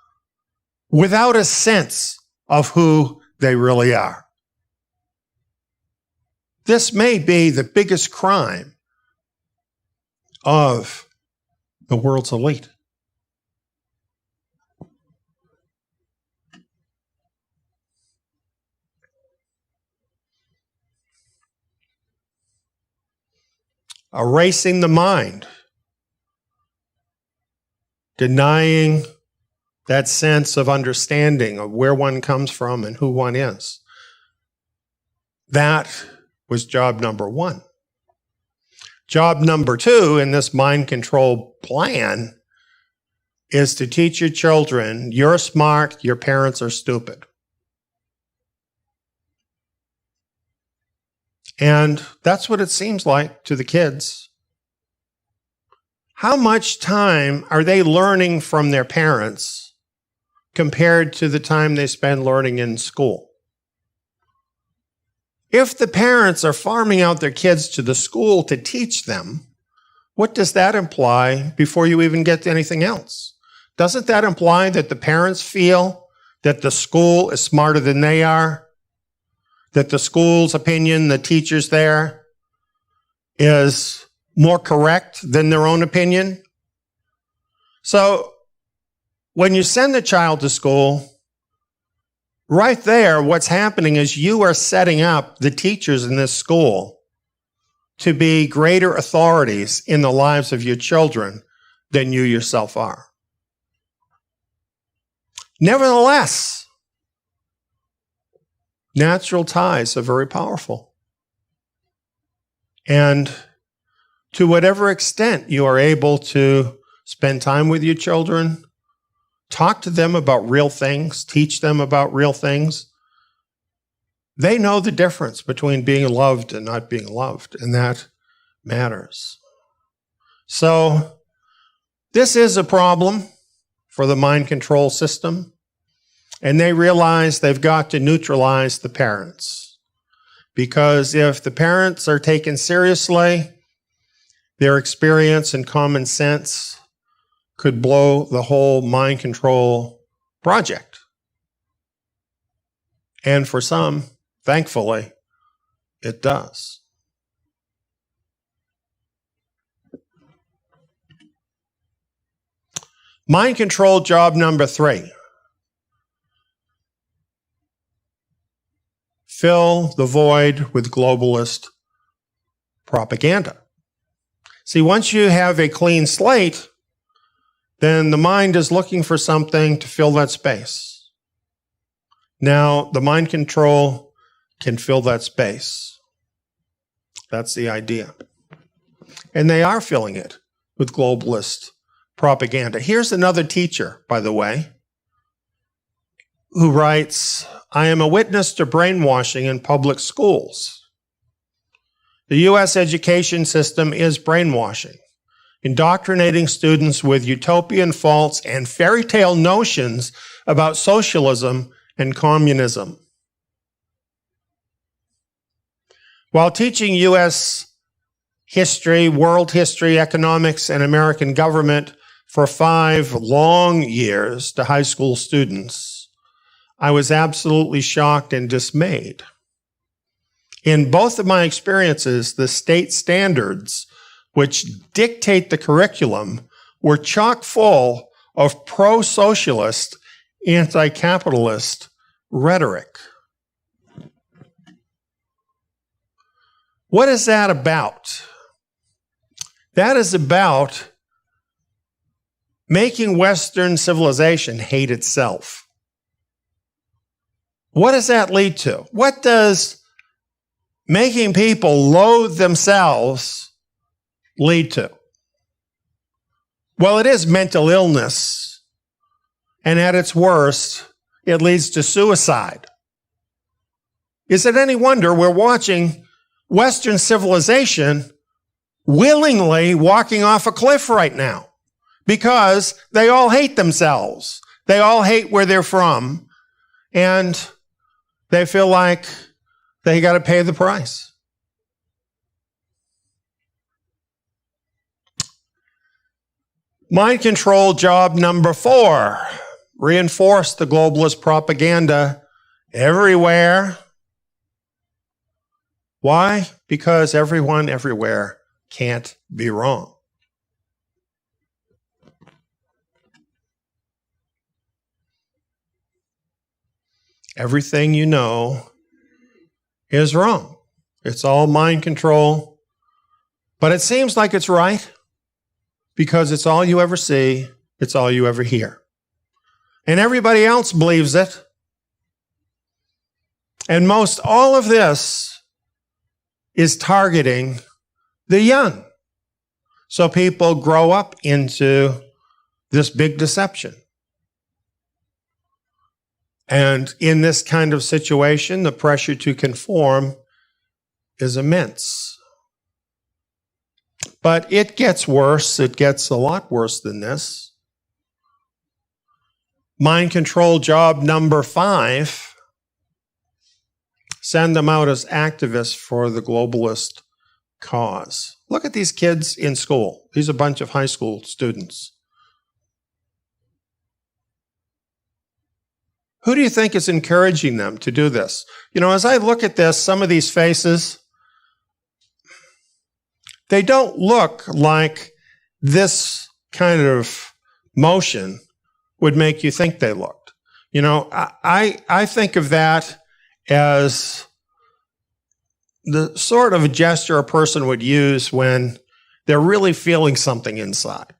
[SPEAKER 1] without a sense of who they really are. This may be the biggest crime of the world's elite. Erasing the mind, denying that sense of understanding of where one comes from and who one is. That was job number one. Job number two in this mind control plan is to teach your children, you're smart, your parents are stupid. And that's what it seems like to the kids. How much time are they learning from their parents compared to the time they spend learning in school? If the parents are farming out their kids to the school to teach them, what does that imply before you even get to anything else? Doesn't that imply that the parents feel that the school is smarter than they are? That the school's opinion, the teachers there, is more correct than their own opinion? So when you send the child to school, right there, what's happening is you are setting up the teachers in this school to be greater authorities in the lives of your children than you yourself are. Nevertheless, natural ties are very powerful. And to whatever extent you are able to spend time with your children, talk to them about real things, teach them about real things, they know the difference between being loved and not being loved, and that matters. So this is a problem for the mind control system, and they realize they've got to neutralize the parents. Because if the parents are taken seriously, their experience and common sense could blow the whole mind control project. And for some, thankfully, it does. Mind control job number 3. Fill the void with globalist propaganda. See, once you have a clean slate, then the mind is looking for something to fill that space. Now, the mind control can fill that space. That's the idea. And they are filling it with globalist propaganda. Here's another teacher, by the way, who writes, I am a witness to brainwashing in public schools. The U.S. education system is brainwashing, indoctrinating students with utopian, false, and fairy tale notions about socialism and communism. While teaching U.S. history, world history, economics, and American government for 5 long years to high school students, I was absolutely shocked and dismayed. In both of my experiences, the state standards which dictate the curriculum were chock full of pro-socialist, anti-capitalist rhetoric. What is that about? That is about making Western civilization hate itself. What does that lead to? What does making people loathe themselves lead to? Well, it is mental illness, and at its worst, it leads to suicide. Is it any wonder we're watching Western civilization willingly walking off a cliff right now? Because they all hate themselves. They all hate where they're from, and they feel like they got to pay the price. Mind control job number 4. Reinforce the globalist propaganda everywhere. Why? Because everyone everywhere can't be wrong. Everything you know is wrong. It's all mind control. But it seems like it's right because it's all you ever see, it's all you ever hear. And everybody else believes it. And most all of this is targeting the young. So people grow up into this big deception. And in this kind of situation, the pressure to conform is immense. But it gets worse. It gets a lot worse than this. Mind control job number 5. Send them out as activists for the globalist cause. Look at these kids in school. These are a bunch of high school students. Who do you think is encouraging them to do this? You know, as I look at this, some of these faces, they don't look like this kind of motion would make you think they looked. You know, I think of that as the sort of gesture a person would use when they're really feeling something inside.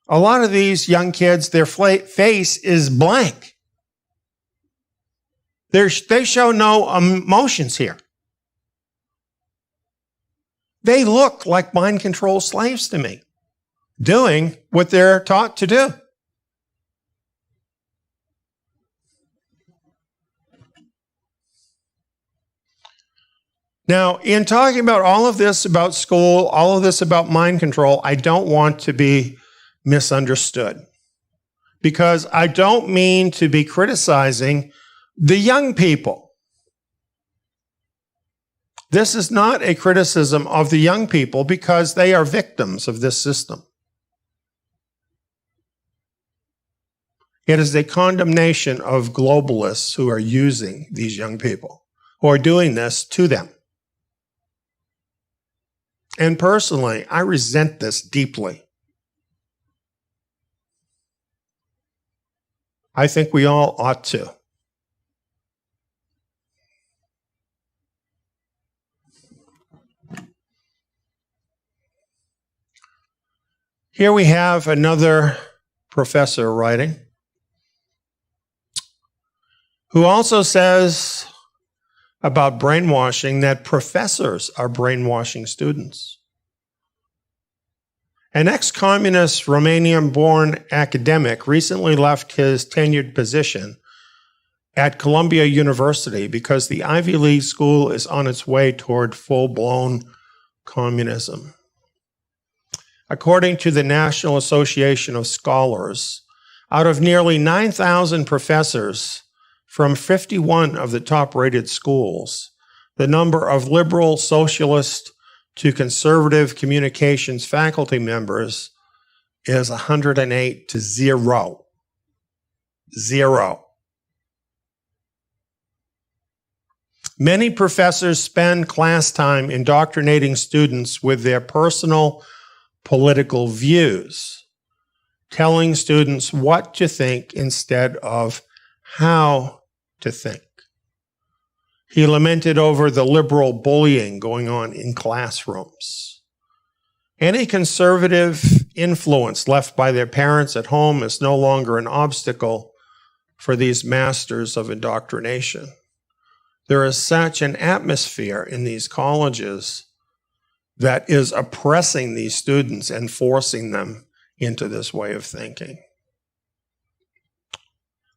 [SPEAKER 1] A lot of these young kids, their face is blank. They show no emotions here. They look like mind control slaves to me, doing what they're taught to do. Now, in talking about all of this about school, all of this about mind control, I don't want to be misunderstood, because I don't mean to be criticizing the young people. This is not a criticism of the young people, because they are victims of this system. It is a condemnation of globalists who are using these young people, who are doing this to them. And personally, I resent this deeply. I think we all ought to. Here we have another professor writing, who also says about brainwashing that professors are brainwashing students. An ex-communist Romanian-born academic recently left his tenured position at Columbia University because the Ivy League school is on its way toward full-blown communism. According to the National Association of Scholars, out of nearly 9,000 professors from 51 of the top-rated schools, the number of liberal, socialist to conservative communications faculty members is 108 to 0. 0. Many professors spend class time indoctrinating students with their personal political views, telling students what to think instead of how to think. He lamented over the liberal bullying going on in classrooms. Any conservative influence left by their parents at home is no longer an obstacle for these masters of indoctrination. There is such an atmosphere in these colleges that is oppressing these students and forcing them into this way of thinking.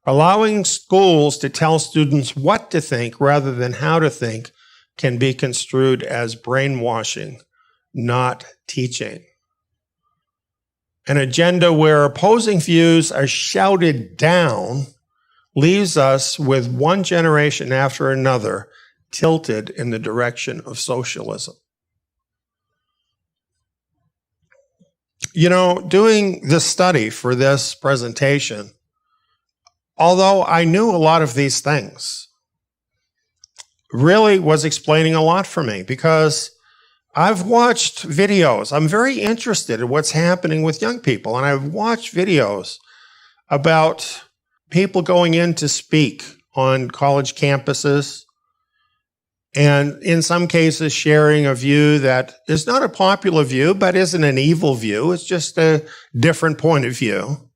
[SPEAKER 1] Allowing schools to tell students what to think rather than how to think can be construed as brainwashing, not teaching. An agenda where opposing views are shouted down leaves us with one generation after another tilted in the direction of socialism. You know, doing this study for this presentation, although I knew a lot of these things, really was explaining a lot for me, because I've watched videos. I'm very interested in what's happening with young people, and I've watched videos about people going in to speak on college campuses, and in some cases sharing a view that is not a popular view, but isn't an evil view. It's just a different point of view.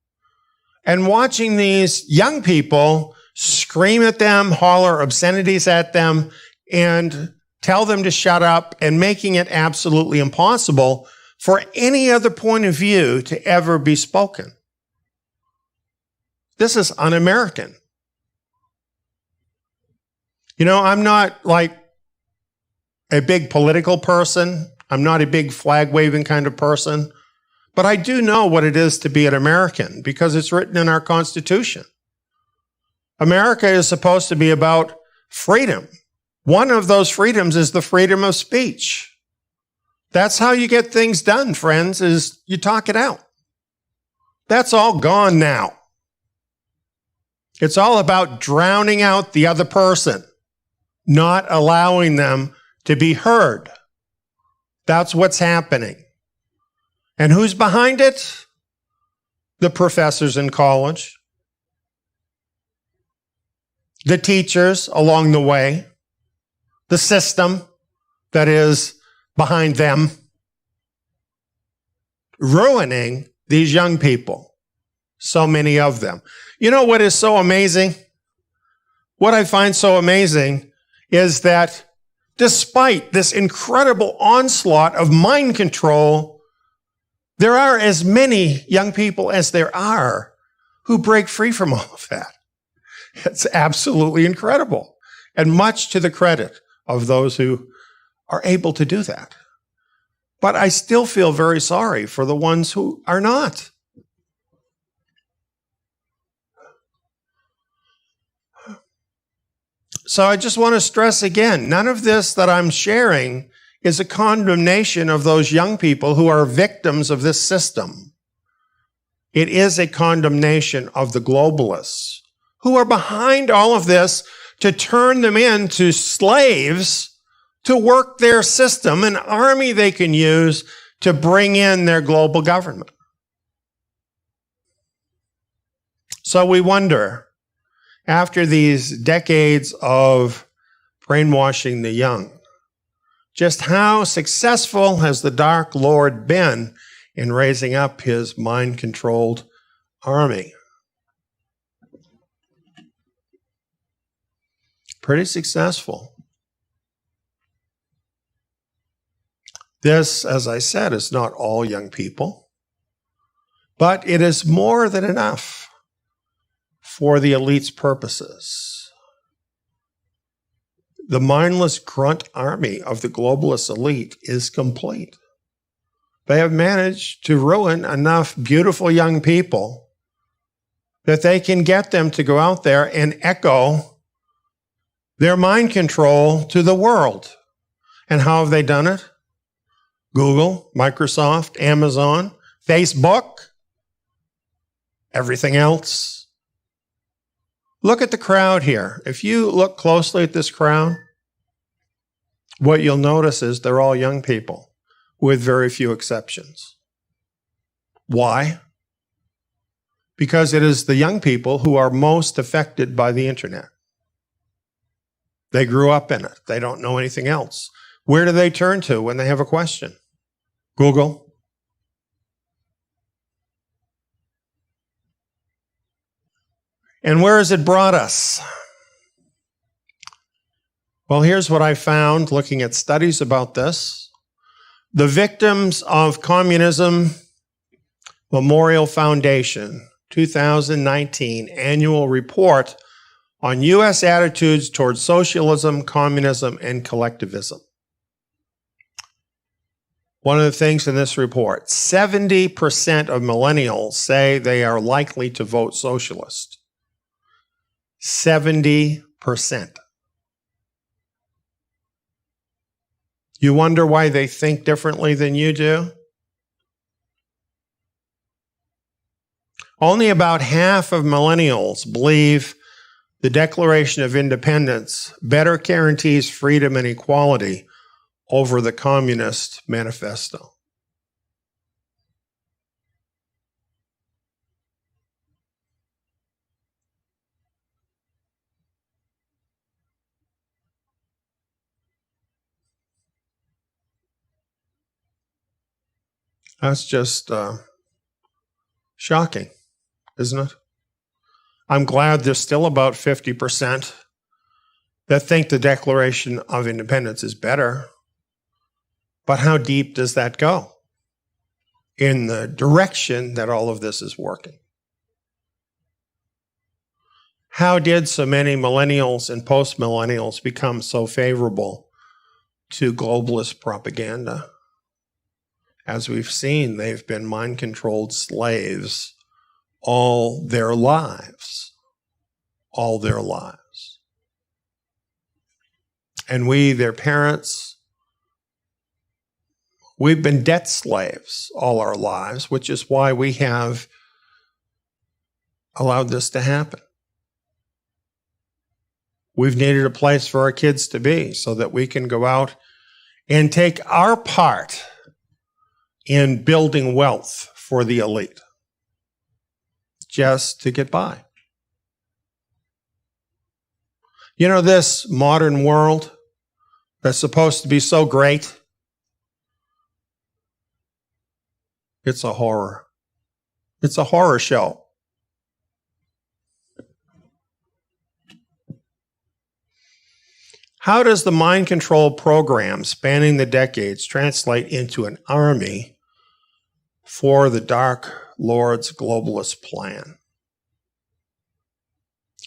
[SPEAKER 1] And watching these young people scream at them, holler obscenities at them, and tell them to shut up, and making it absolutely impossible for any other point of view to ever be spoken. This is un-American. You know, I'm not like a big political person. I'm not a big flag-waving kind of person. But I do know what it is to be an American, because it's written in our Constitution. America is supposed to be about freedom. One of those freedoms is the freedom of speech. That's how you get things done, friends, is you talk it out. That's all gone now. It's all about drowning out the other person, not allowing them to be heard. That's what's happening. And who's behind it? The professors in college, the teachers along the way, the system that is behind them, ruining these young people, so many of them. You know what is so amazing? What I find so amazing is that despite this incredible onslaught of mind control, there are as many young people as there are who break free from all of that. It's absolutely incredible, and much to the credit of those who are able to do that. But I still feel very sorry for the ones who are not. So I just want to stress again, none of this that I'm sharing is a condemnation of those young people who are victims of this system. It is a condemnation of the globalists who are behind all of this to turn them into slaves to work their system, an army they can use to bring in their global government. So we wonder, after these decades of brainwashing the young, just how successful has the Dark Lord been in raising up his mind-controlled army? Pretty successful. This, as I said, is not all young people, but it is more than enough for the elite's purposes. The mindless grunt army of the globalist elite is complete. They have managed to ruin enough beautiful young people that they can get them to go out there and echo their mind control to the world. And how have they done it? Google, Microsoft, Amazon, Facebook, everything else. Look at the crowd here. If you look closely at this crowd, what you'll notice is they're all young people, with very few exceptions. Why? Because it is the young people who are most affected by the internet. They grew up in it. They don't know anything else. Where do they turn to when they have a question? Google. And where has it brought us? Well, here's what I found looking at studies about this. The Victims of Communism Memorial Foundation 2019 annual report on U.S. attitudes towards socialism, communism, and collectivism. One of the things in this report, 70% of millennials say they are likely to vote socialist. 70%. You wonder why they think differently than you do? Only about half of millennials believe the Declaration of Independence better guarantees freedom and equality over the Communist Manifesto. That's just shocking, isn't it? I'm glad there's still about 50% that think the Declaration of Independence is better. But how deep does that go in the direction that all of this is working? How did so many millennials and post-millennials become so favorable to globalist propaganda? As we've seen, they've been mind-controlled slaves all their lives. All their lives. And we, their parents, we've been debt slaves all our lives, which is why we have allowed this to happen. We've needed a place for our kids to be so that we can go out and take our part in building wealth for the elite, just to get by. You know, this modern world that's supposed to be so great, it's a horror. It's a horror show. How does the mind control program spanning the decades translate into an army for the Dark Lord's globalist plan?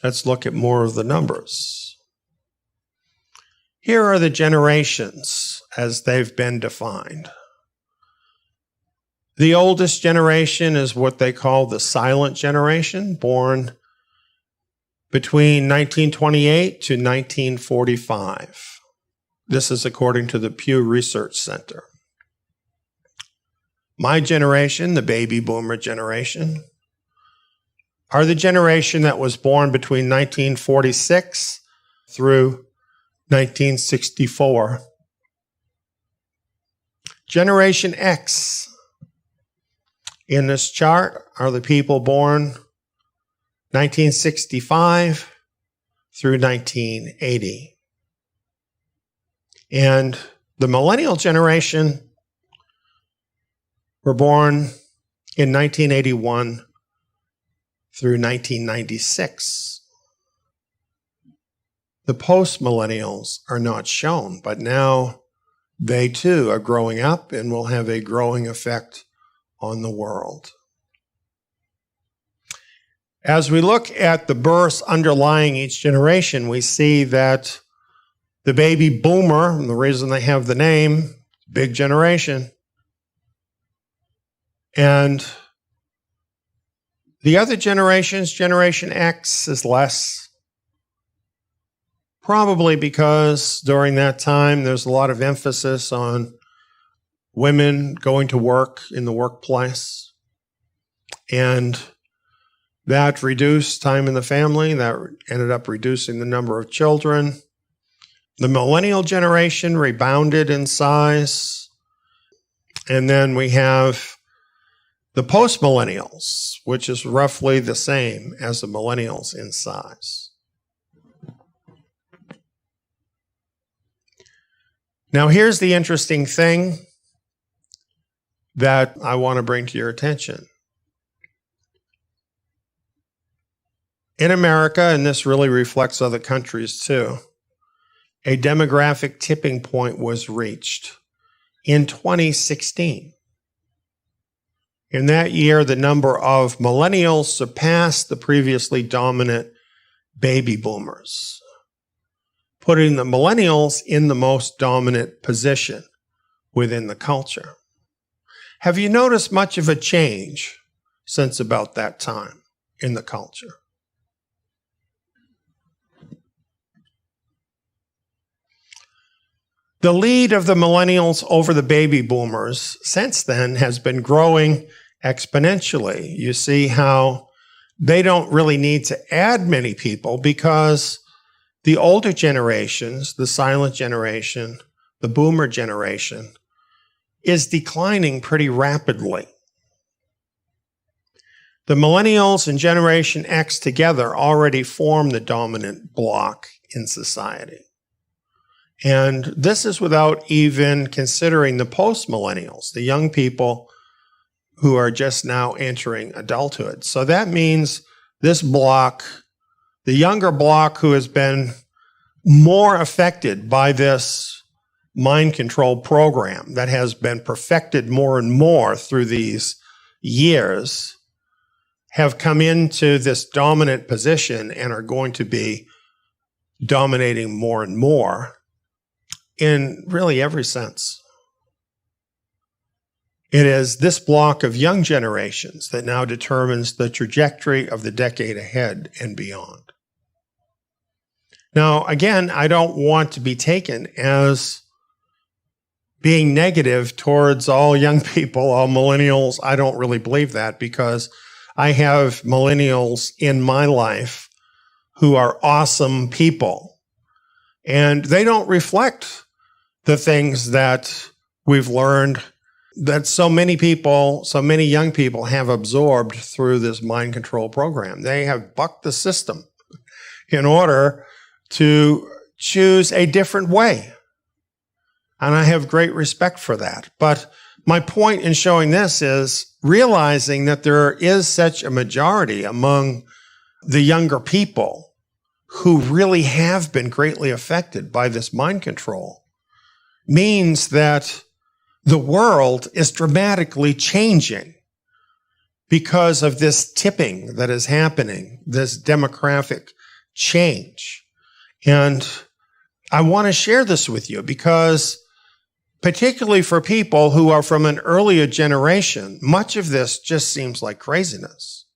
[SPEAKER 1] Let's look at more of the numbers. Here are the generations as they've been defined. The oldest generation is what they call the silent generation, born between 1928 to 1945. This is according to the Pew Research Center. My generation, the baby boomer generation, are the generation that was born between 1946 through 1964. Generation X in this chart are the people born 1965 through 1980. And the millennial generation were born in 1981 through 1996. The post-millennials are not shown, but now they too are growing up and will have a growing effect on the world. As we look at the births underlying each generation, we see that the baby boomer, and the reason they have the name, big generation, and the other generations, Generation X, is less. Probably because during that time there's a lot of emphasis on women going to work in the workplace, and that reduced time in the family. That ended up reducing the number of children. The millennial generation rebounded in size. And then we have the post-millennials, which is roughly the same as the millennials in size. Now, here's the interesting thing that I want to bring to your attention. In America, and this really reflects other countries too, a demographic tipping point was reached in 2016. In that year, the number of millennials surpassed the previously dominant baby boomers, putting the millennials in the most dominant position within the culture. Have you noticed much of a change since about that time in the culture? The lead of the millennials over the baby boomers since then has been growing exponentially. You see how they don't really need to add many people because the older generations, the silent generation, the boomer generation, is declining pretty rapidly. The millennials and Generation X together already form the dominant bloc in society. And this is without even considering the post-millennials, the young people who are just now entering adulthood. So that means this bloc, the younger bloc who has been more affected by this mind control program that has been perfected more and more through these years, have come into this dominant position and are going to be dominating more and more in really every sense. It is this block of young generations that now determines the trajectory of the decade ahead and beyond. Now, again, I don't want to be taken as being negative towards all young people, all millennials. I don't really believe that because I have millennials in my life who are awesome people, and they don't reflect the things that we've learned that so many people, so many young people have absorbed through this mind control program. They have bucked the system in order to choose a different way. And I have great respect for that. But my point in showing this is realizing that there is such a majority among the younger people who really have been greatly affected by this mind control means that the world is dramatically changing because of this tipping that is happening, this demographic change. And I want to share this with you because particularly for people who are from an earlier generation, much of this just seems like craziness.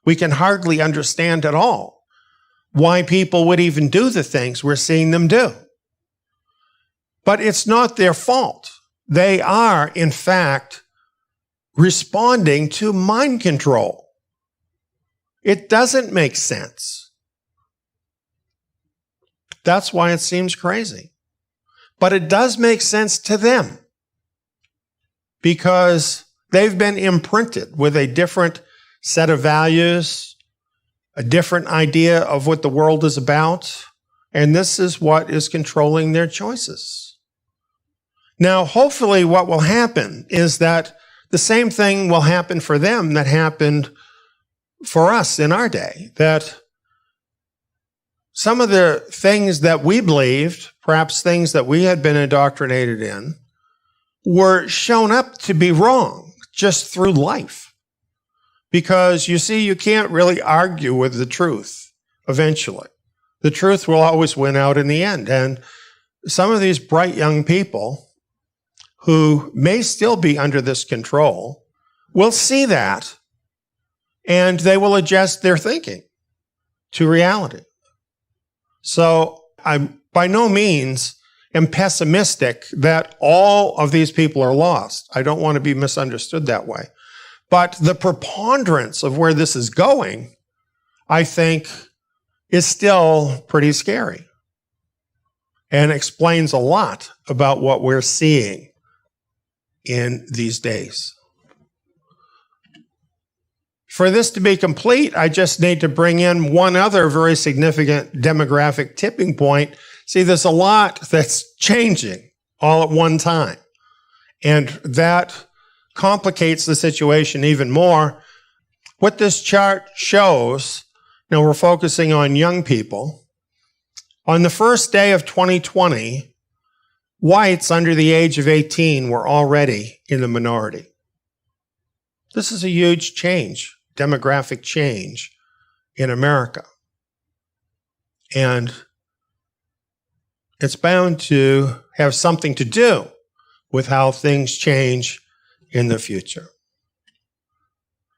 [SPEAKER 1] We can hardly understand at all why people would even do the things we're seeing them do. But it's not their fault. They are, in fact, responding to mind control. It doesn't make sense. That's why it seems crazy. But it does make sense to them because they've been imprinted with a different set of values, a different idea of what the world is about, and this is what is controlling their choices. Now, hopefully what will happen is that the same thing will happen for them that happened for us in our day, that some of the things that we believed, perhaps things that we had been indoctrinated in, were shown up to be wrong just through life. Because you see, you can't really argue with the truth eventually. The truth will always win out in the end. And some of these bright young people who may still be under this control will see that and they will adjust their thinking to reality. So I by no means am pessimistic that all of these people are lost. I don't want to be misunderstood that way. But the preponderance of where this is going, I think, is still pretty scary and explains a lot about what we're seeing in these days. For this to be complete, I just need to bring in one other very significant demographic tipping point. See, there's a lot that's changing all at one time, and that complicates the situation even more. What this chart shows, now we're focusing on young people. On the first day of 2020, whites under the age of 18 were already in the minority. This is a huge change, demographic change in America. And it's bound to have something to do with how things change in the future.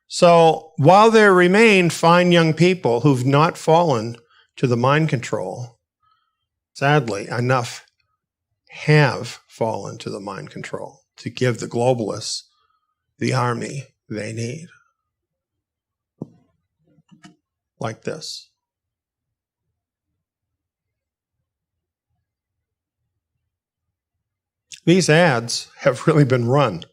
[SPEAKER 1] So while there remain fine young people who've not fallen to the mind control, sadly, enough have fallen to the mind control to give the globalists the army they need. Like this. These ads have really been run.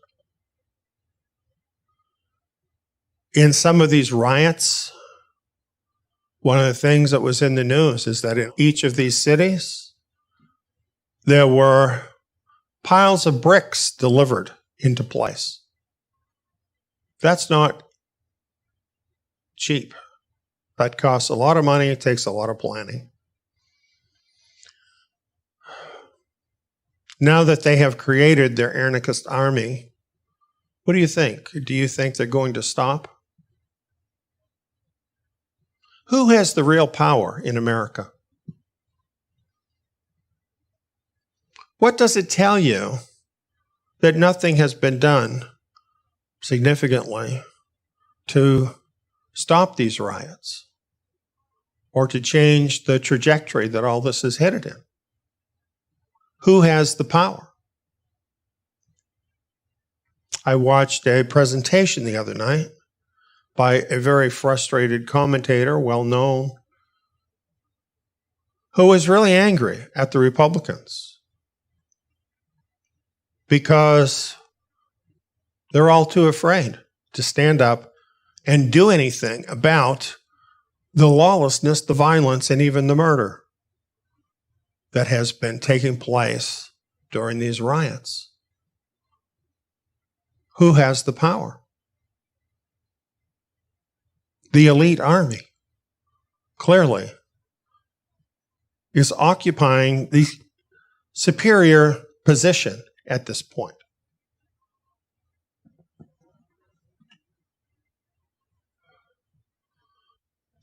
[SPEAKER 1] In some of these riots, one of the things that was in the news is that in each of these cities, there were piles of bricks delivered into place. That's not cheap. That costs a lot of money. It takes a lot of planning. Now that they have created their anarchist army, what do you think? Do you think they're going to stop? Who has the real power in America? What does it tell you that nothing has been done significantly to stop these riots or to change the trajectory that all this is headed in? Who has the power? I watched a presentation the other night by a very frustrated commentator, well known, who was really angry at the Republicans because they're all too afraid to stand up and do anything about the lawlessness, the violence, and even the murder that has been taking place during these riots. Who has the power? The elite army. Clearly, is occupying the superior position at this point.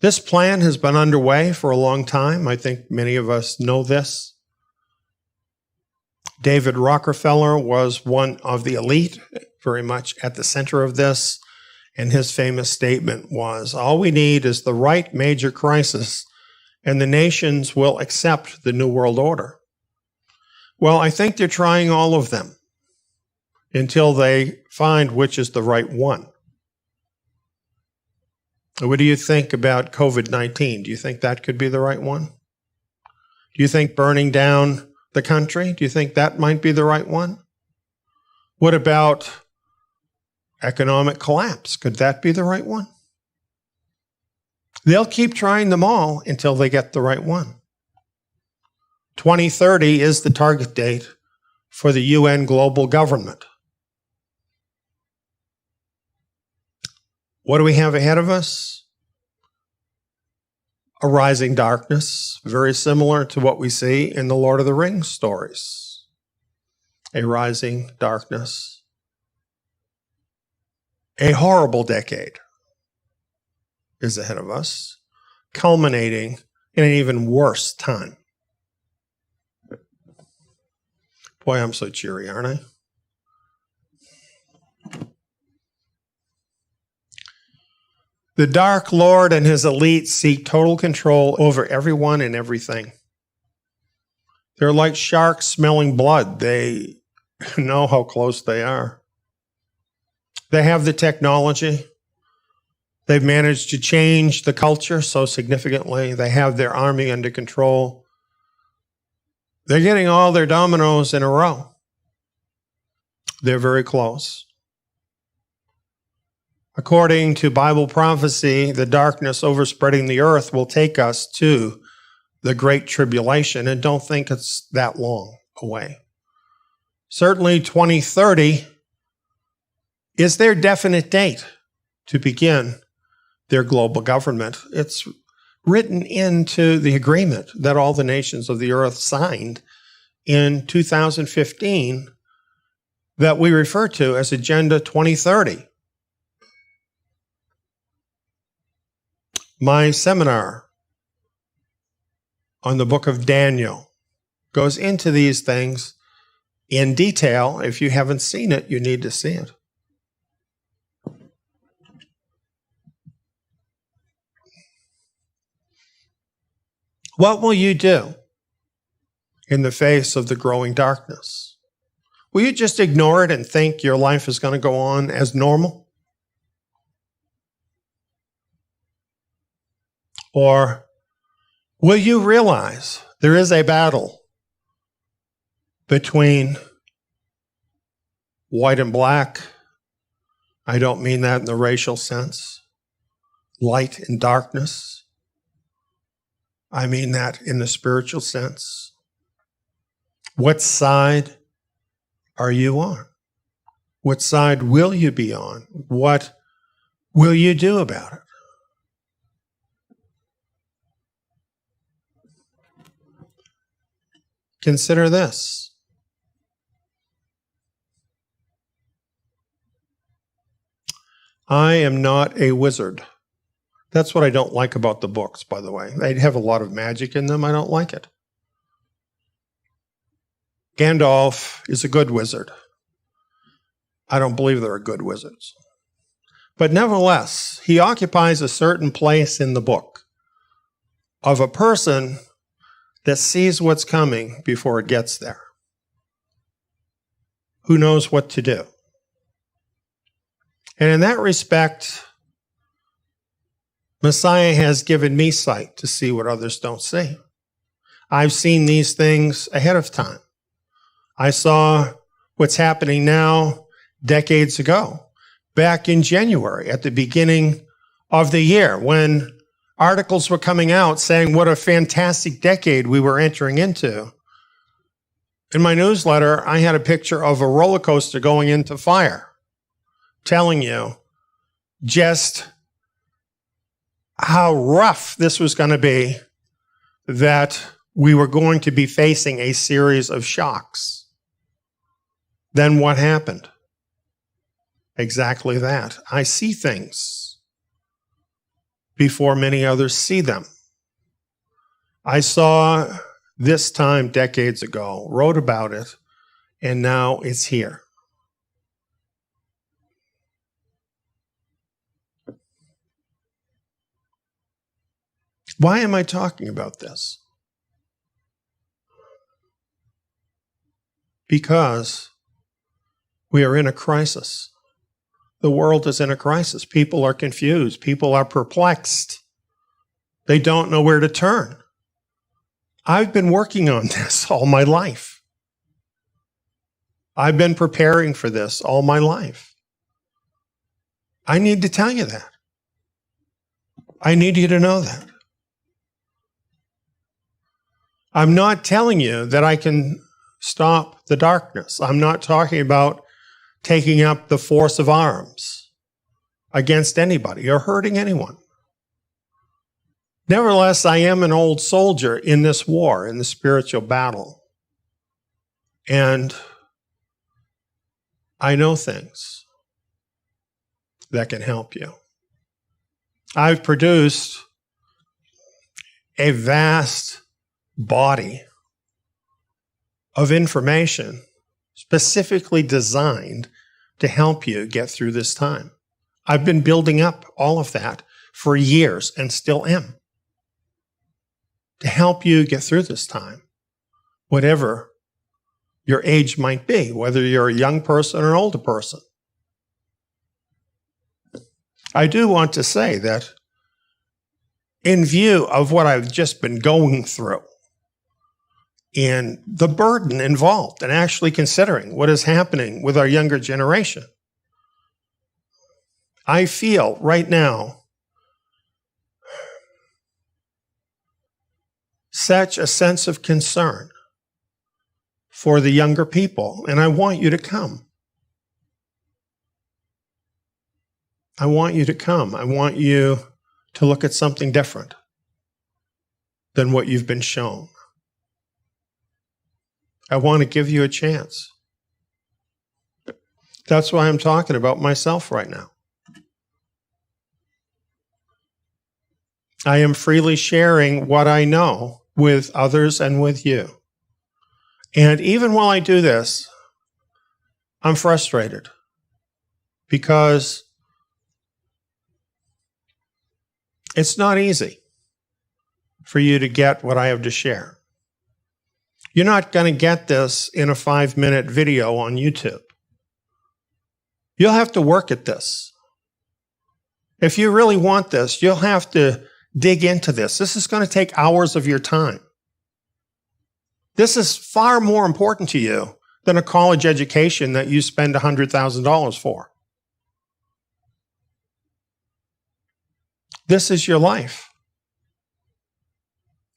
[SPEAKER 1] This plan has been underway for a long time. I think many of us know this. David Rockefeller was one of the elite, very much at the center of this, and his famous statement was, all we need is the right major crisis, and the nations will accept the New World Order. Well, I think they're trying all of them until they find which is the right one. What do you think about COVID-19? Do you think that could be the right one? Do you think burning down the country? Do you think that might be the right one? What about economic collapse? Could that be the right one? They'll keep trying them all until they get the right one. 2030 is the target date for the UN global government. What do we have ahead of us? A rising darkness, very similar to what we see in the Lord of the Rings stories. A rising darkness. A horrible decade is ahead of us, culminating in an even worse time. Boy, I'm so cheery, aren't I? The Dark Lord and his elite seek total control over everyone and everything. They're like sharks smelling blood. They know how close they are. They have the technology. They've managed to change the culture so significantly. They have their army under control. They're getting all their dominoes in a row. They're very close. According to Bible prophecy, the darkness overspreading the earth will take us to the Great Tribulation, and don't think it's that long away. Certainly 2030 is their definite date to begin their global government. It's written into the agreement that all the nations of the earth signed in 2015 that we refer to as Agenda 2030. My seminar on the book of Daniel goes into these things in detail. If you haven't seen it, you need to see it. What will you do in the face of the growing darkness? Will you just ignore it and think your life is going to go on as normal? Or will you realize there is a battle between white and black? I don't mean that in the racial sense. Light and darkness. I mean that in the spiritual sense. What side are you on? What side will you be on? What will you do about it? Consider this. I am not a wizard. That's what I don't like about the books, by the way. They have a lot of magic in them. I don't like it. Gandalf is a good wizard. I don't believe there are good wizards. But nevertheless, he occupies a certain place in the book of a person that sees what's coming before it gets there. Who knows what to do? And in that respect, Messiah has given me sight to see what others don't see. I've seen these things ahead of time. I saw what's happening now decades ago, back in January, at the beginning of the year, when articles were coming out saying what a fantastic decade we were entering into. In my newsletter, I had a picture of a roller coaster going into fire, telling you just how rough this was going to be, that we were going to be facing a series of shocks. Then what happened? Exactly that. I see things before many others see them. I saw this time decades ago, wrote about it, and now it's here. Why am I talking about this? Because we are in a crisis. The world is in a crisis. People are confused. People are perplexed. They don't know where to turn. I've been working on this all my life. I've been preparing for this all my life. I need to tell you that. I need you to know that. I'm not telling you that I can stop the darkness. I'm not talking about taking up the force of arms against anybody or hurting anyone. Nevertheless, I am an old soldier in this war, in the spiritual battle. And I know things that can help you. I've produced a vast body of information specifically designed to help you get through this time. I've been building up all of that for years and still am, to help you get through this time, whatever your age might be, whether you're a young person or an older person. I do want to say that in view of what I've just been going through and the burden involved in actually considering what is happening with our younger generation, I feel right now such a sense of concern for the younger people, and I want you to come. I want you to come. I want you to look at something different than what you've been shown. I want to give you a chance. That's why I'm talking about myself right now. I am freely sharing what I know with others and with you. And even while I do this, I'm frustrated because it's not easy for you to get what I have to share. You're not going to get this in a 5-minute video on YouTube. You'll have to work at this. If you really want this, you'll have to dig into this. This is going to take hours of your time. This is far more important to you than a college education that you spend $100,000 for. This is your life.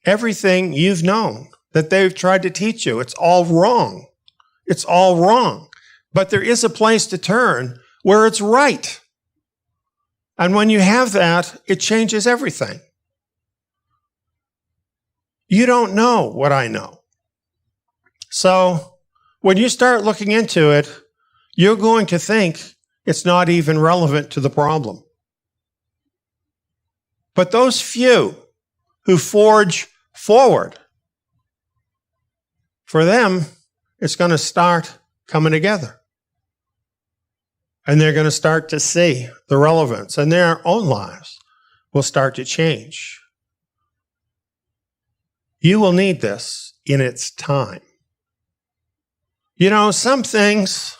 [SPEAKER 1] Everything you've known that they've tried to teach you, it's all wrong. It's all wrong. But there is a place to turn where it's right. And when you have that, it changes everything. You don't know what I know. So when you start looking into it, you're going to think it's not even relevant to the problem. But those few who forge forward, for them, it's going to start coming together. And they're going to start to see the relevance, and their own lives will start to change. You will need this in its time. You know, some things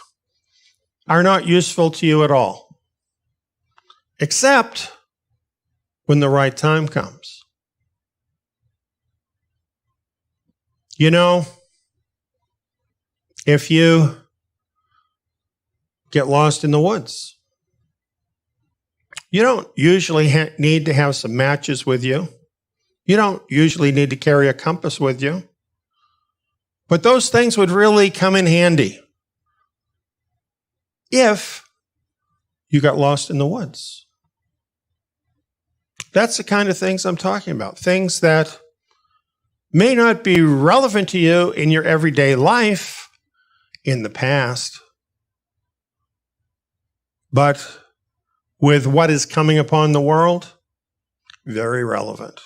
[SPEAKER 1] are not useful to you at all, except when the right time comes. You know, if you get lost in the woods, you don't usually need to have some matches with you. You don't usually need to carry a compass with you. But those things would really come in handy if you got lost in the woods. That's the kind of things I'm talking about. Things that may not be relevant to you in your everyday life in the past, but with what is coming upon the world, very relevant.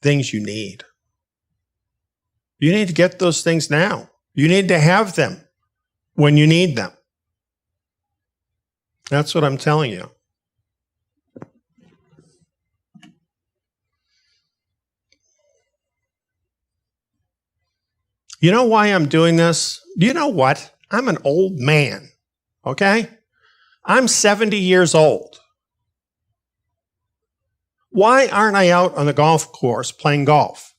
[SPEAKER 1] Things you need. You need to get those things now. You need to have them when you need them. That's what I'm telling you. You know why I'm doing this? Do you know what? I'm an old man, okay? I'm 70 years old. Why aren't I out on the golf course playing golf?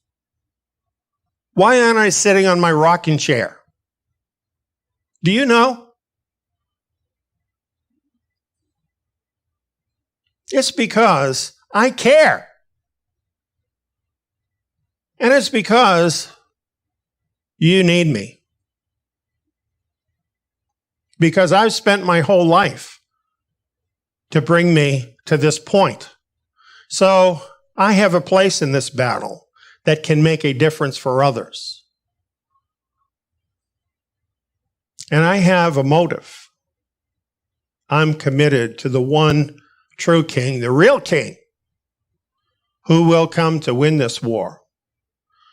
[SPEAKER 1] Why aren't I sitting on my rocking chair? Do you know? It's because I care. And it's because you need me. Because I've spent my whole life to bring me to this point. So I have a place in this battle that can make a difference for others. And I have a motive. I'm committed to the one true king, the real king, who will come to win this war.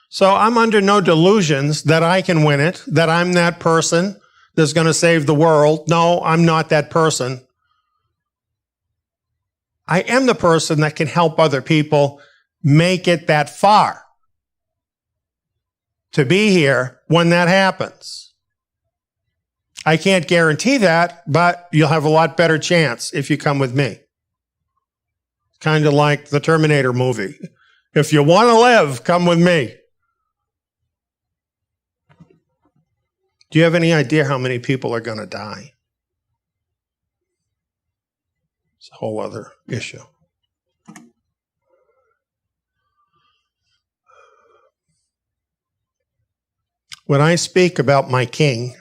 [SPEAKER 1] So I'm under no delusions that I can win it, that I'm that person that's going to save the world. No, I'm not that person. I am the person that can help other people make it that far to be here when that happens. I can't guarantee that, but you'll have a lot better chance if you come with me. Kind of like the Terminator movie. If you want to live, come with me. Do you have any idea how many people are going to die? It's a whole other issue. When I speak about my king,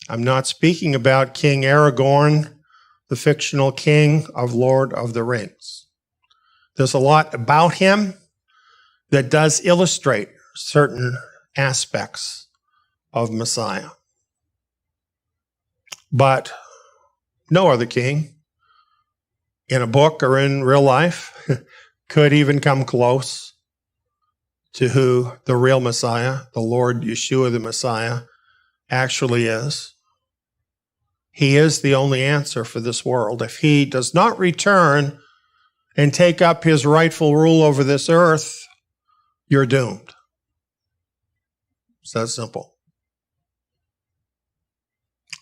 [SPEAKER 1] I'm not speaking about King Aragorn, the fictional king of Lord of the Rings. There's a lot about him that does illustrate certain aspects of Messiah. But no other king in a book or in real life could even come close to who the real Messiah, the Lord Yeshua the Messiah, actually is. He is the only answer for this world. If he does not return and take up his rightful rule over this earth, you're doomed. It's that simple.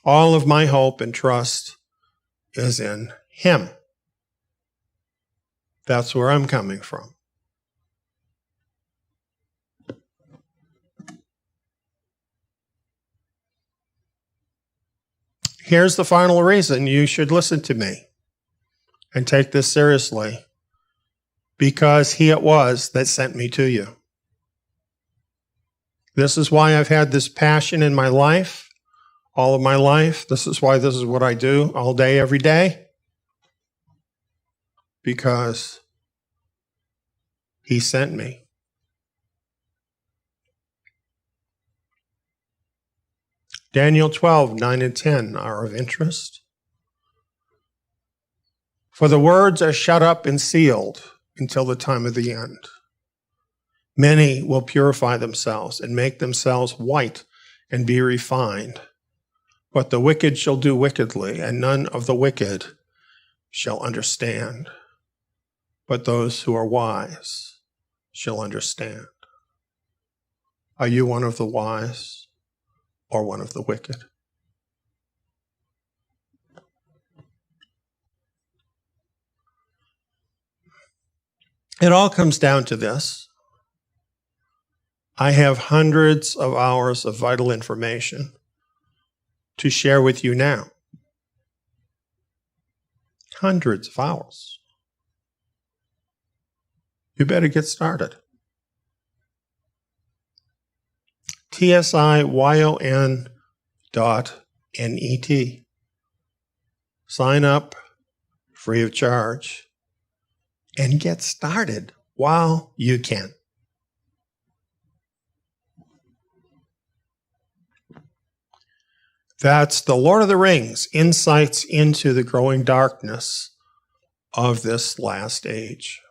[SPEAKER 1] All of my hope and trust is in him. That's where I'm coming from. Here's the final reason you should listen to me and take this seriously. Because he it was that sent me to you. This is why I've had this passion in my life, all of my life. This is why this is what I do all day, every day. Because he sent me. Daniel 12, 9 and 10 are of interest. For the words are shut up and sealed until the time of the end. Many will purify themselves and make themselves white and be refined. But the wicked shall do wickedly, and none of the wicked shall understand. But those who are wise shall understand. Are you one of the wise or one of the wicked? It all comes down to this. I have hundreds of hours of vital information to share with you now. Hundreds of hours. You better get started. TSIYON.net. Sign up free of charge and get started while you can. That's the Lord of the Rings, insights into the growing darkness of this last age.